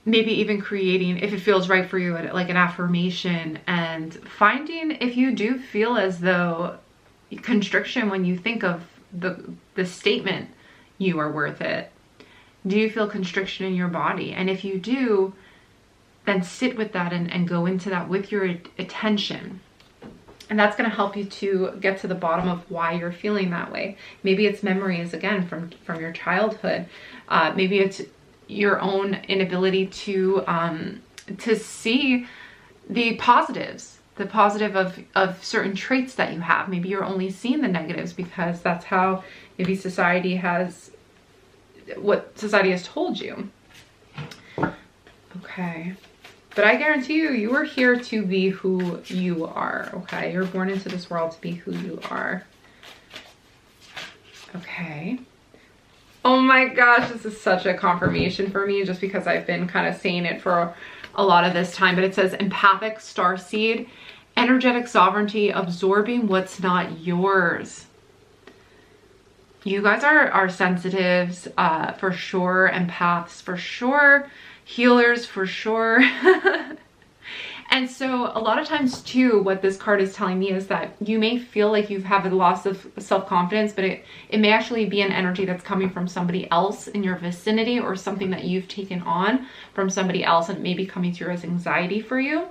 maybe even creating, if it feels right for you, like an affirmation, and finding, if you do feel as though constriction when you think of the statement, you are worth it. Do you feel constriction in your body? And if you do, then sit with that and go into that with your attention. And that's going to help you to get to the bottom of why you're feeling that way. Maybe it's memories, again, from your childhood. Maybe it's your own inability to see the positives, the positive of certain traits that you have. Maybe you're only seeing the negatives because that's how maybe society has, what society has told you. Okay. But I guarantee you, you are here to be who you are, okay? You're born into this world to be who you are. Okay. Oh my gosh, this is such a confirmation for me, just because I've been kind of saying it for a lot of this time. But it says empathic starseed, energetic sovereignty, absorbing what's not yours. You guys are sensitives, for sure, empaths for sure, healers for sure. And so a lot of times too, what this card is telling me is that you may feel like you have a loss of self-confidence, but it may actually be an energy that's coming from somebody else in your vicinity, or something that you've taken on from somebody else, and it may be coming through as anxiety for you.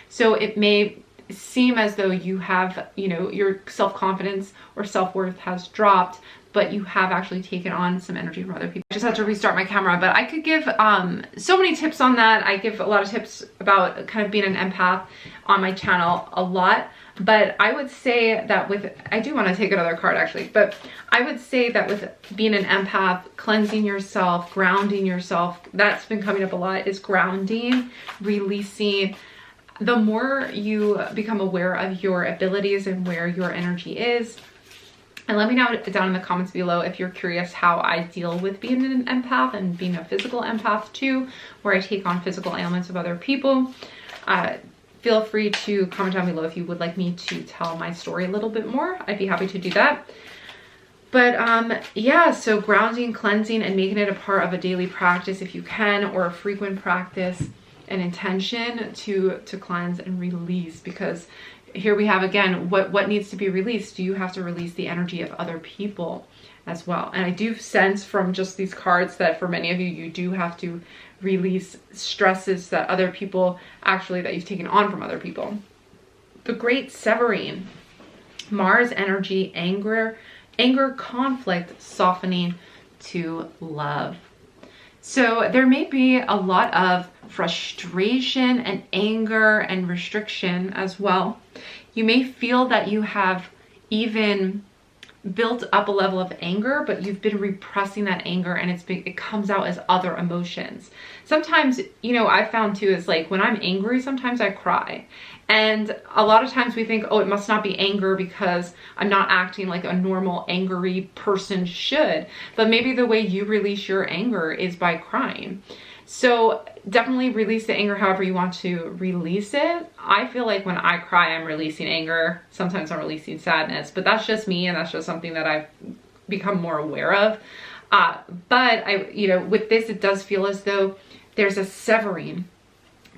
So it may seem as though you have, you know, your self-confidence or self-worth has dropped, but you have actually taken on some energy from other people. I just had to restart my camera, but I could give so many tips on that. I give a lot of tips about kind of being an empath on my channel a lot, but I would say that I do want to take another card actually, but I would say that with being an empath, cleansing yourself, grounding yourself, that's been coming up a lot, is grounding, releasing. The more you become aware of your abilities and where your energy is. And let me know down in the comments below if you're curious how I deal with being an empath and being a physical empath too, where I take on physical ailments of other people. feel free to comment down below if you would like me to tell my story a little bit more. I'd be happy to do that. But yeah, so grounding, cleansing, and making it a part of a daily practice if you can, or a frequent practice and intention to cleanse and release, because here we have again what needs to be released. You have to release the energy of other people as well. And I do sense from just these cards that for many of you, you do have to release stresses that other people actually, that you've taken on from other people. The Great Severing, Mars energy, anger, conflict, softening to love. So there may be a lot of frustration and anger and restriction as well. You may feel that you have even built up a level of anger, but you've been repressing that anger, and it comes out as other emotions. Sometimes, you know, I found too, is like when I'm angry, sometimes I cry. And a lot of times we think, oh, it must not be anger because I'm not acting like a normal angry person should. But maybe the way you release your anger is by crying. So definitely release the anger however you want to release it. I feel like when I cry, I'm releasing anger. Sometimes I'm releasing sadness, but that's just me, and that's just something that I've become more aware of. But you know, with this, it does feel as though there's a severing.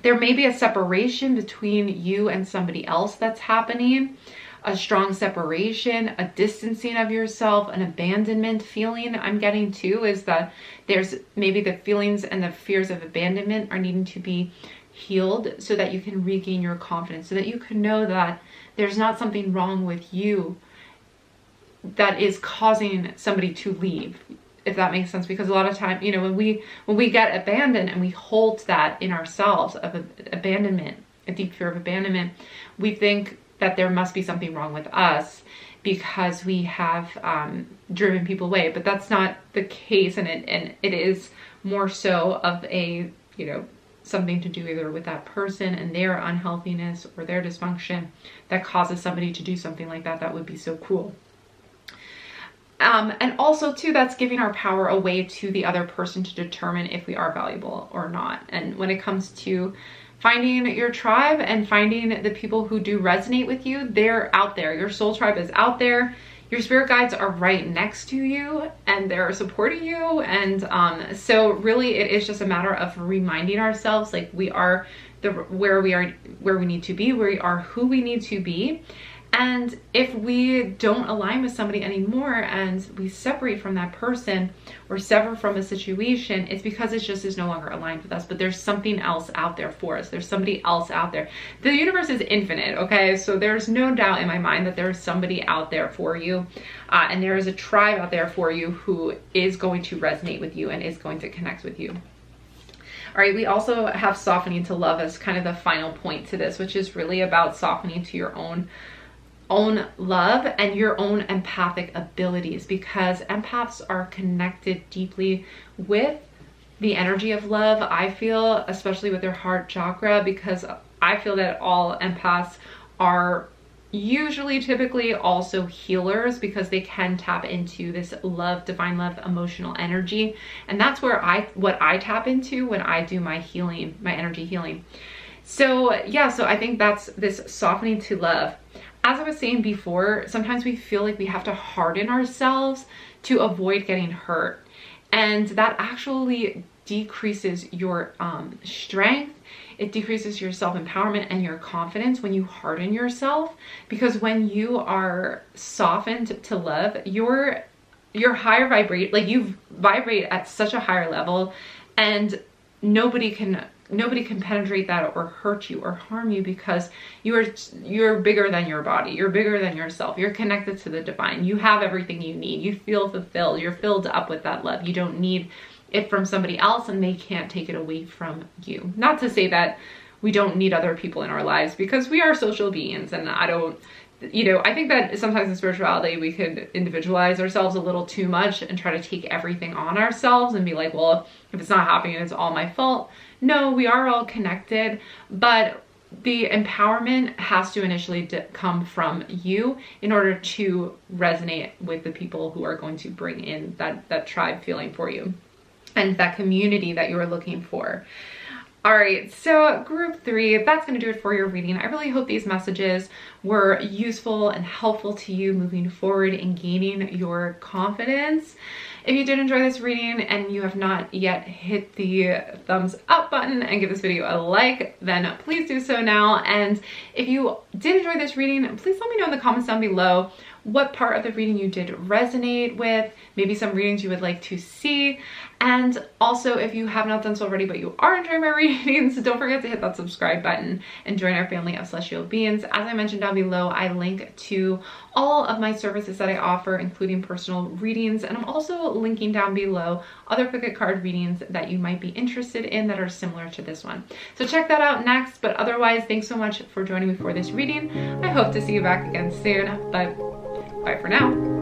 There may be a separation between you and somebody else that's happening. A strong separation, a distancing of yourself, an abandonment feeling I'm getting too, is that there's maybe the feelings and the fears of abandonment are needing to be healed so that you can regain your confidence, so that you can know that there's not something wrong with you that is causing somebody to leave, if that makes sense. Because a lot of time, you know, when we get abandoned and we hold that in ourselves of abandonment, a deep fear of abandonment, we think that there must be something wrong with us because we have driven people away. But that's not the case, and it is more so of a, you know, something to do either with that person and their unhealthiness or their dysfunction that causes somebody to do something like that. That would be so cruel. And also too, that's giving our power away to the other person to determine if we are valuable or not. And when it comes to finding your tribe and finding the people who do resonate with you, they're out there. Your soul tribe is out there. Your spirit guides are right next to you, and they're supporting you. And so really it is just a matter of reminding ourselves, like, we are where we need to be, we are who we need to be. And if we don't align with somebody anymore and we separate from that person or sever from a situation, it's because it just is no longer aligned with us. But there's something else out there for us. There's somebody else out there. The universe is infinite, okay? So there's no doubt in my mind that there is somebody out there for you. And there is a tribe out there for you who is going to resonate with you and is going to connect with you. All right, we also have softening to love as kind of the final point to this, which is really about softening to your own love and your own empathic abilities, because empaths are connected deeply with the energy of love, I feel, especially with their heart chakra, because I feel that all empaths are typically also healers, because they can tap into this love, divine love, emotional energy. And that's where what I tap into when I do my healing, my energy healing. So yeah, so I think that's this softening to love. As I was saying before, sometimes we feel like we have to harden ourselves to avoid getting hurt. And that actually decreases your strength. It decreases your self-empowerment and your confidence when you harden yourself. Because when you are softened to love, you're higher vibrate, like you vibrate at such a higher level, and nobody can penetrate that or hurt you or harm you, because you're bigger than your body. You're bigger than yourself. You're connected to the divine. You have everything you need. You feel fulfilled. You're filled up with that love. You don't need it from somebody else, and they can't take it away from you. Not to say that we don't need other people in our lives, because we are social beings, and I think that sometimes in spirituality we could individualize ourselves a little too much and try to take everything on ourselves and be like, well, if it's not happening, it's all my fault. No, we are all connected, but the empowerment has to initially come from you in order to resonate with the people who are going to bring in that tribe feeling for you and that community that you are looking for. All right, so group 3, that's going to do it for your reading. I really hope these messages were useful and helpful to you moving forward in gaining your confidence. If you did enjoy this reading and you have not yet hit the thumbs up button and give this video a like, then please do so now. And if you did enjoy this reading, please let me know in the comments down below what part of the reading you did resonate with, maybe some readings you would like to see. And also, if you have not done so already, but you are enjoying my readings, don't forget to hit that subscribe button and join our family of celestial beings. As I mentioned down below, I link to all of my services that I offer, including personal readings. And I'm also linking down below other Cricut card readings that you might be interested in that are similar to this one. So check that out next. But otherwise, thanks so much for joining me for this reading. I hope to see you back again soon, but bye for now.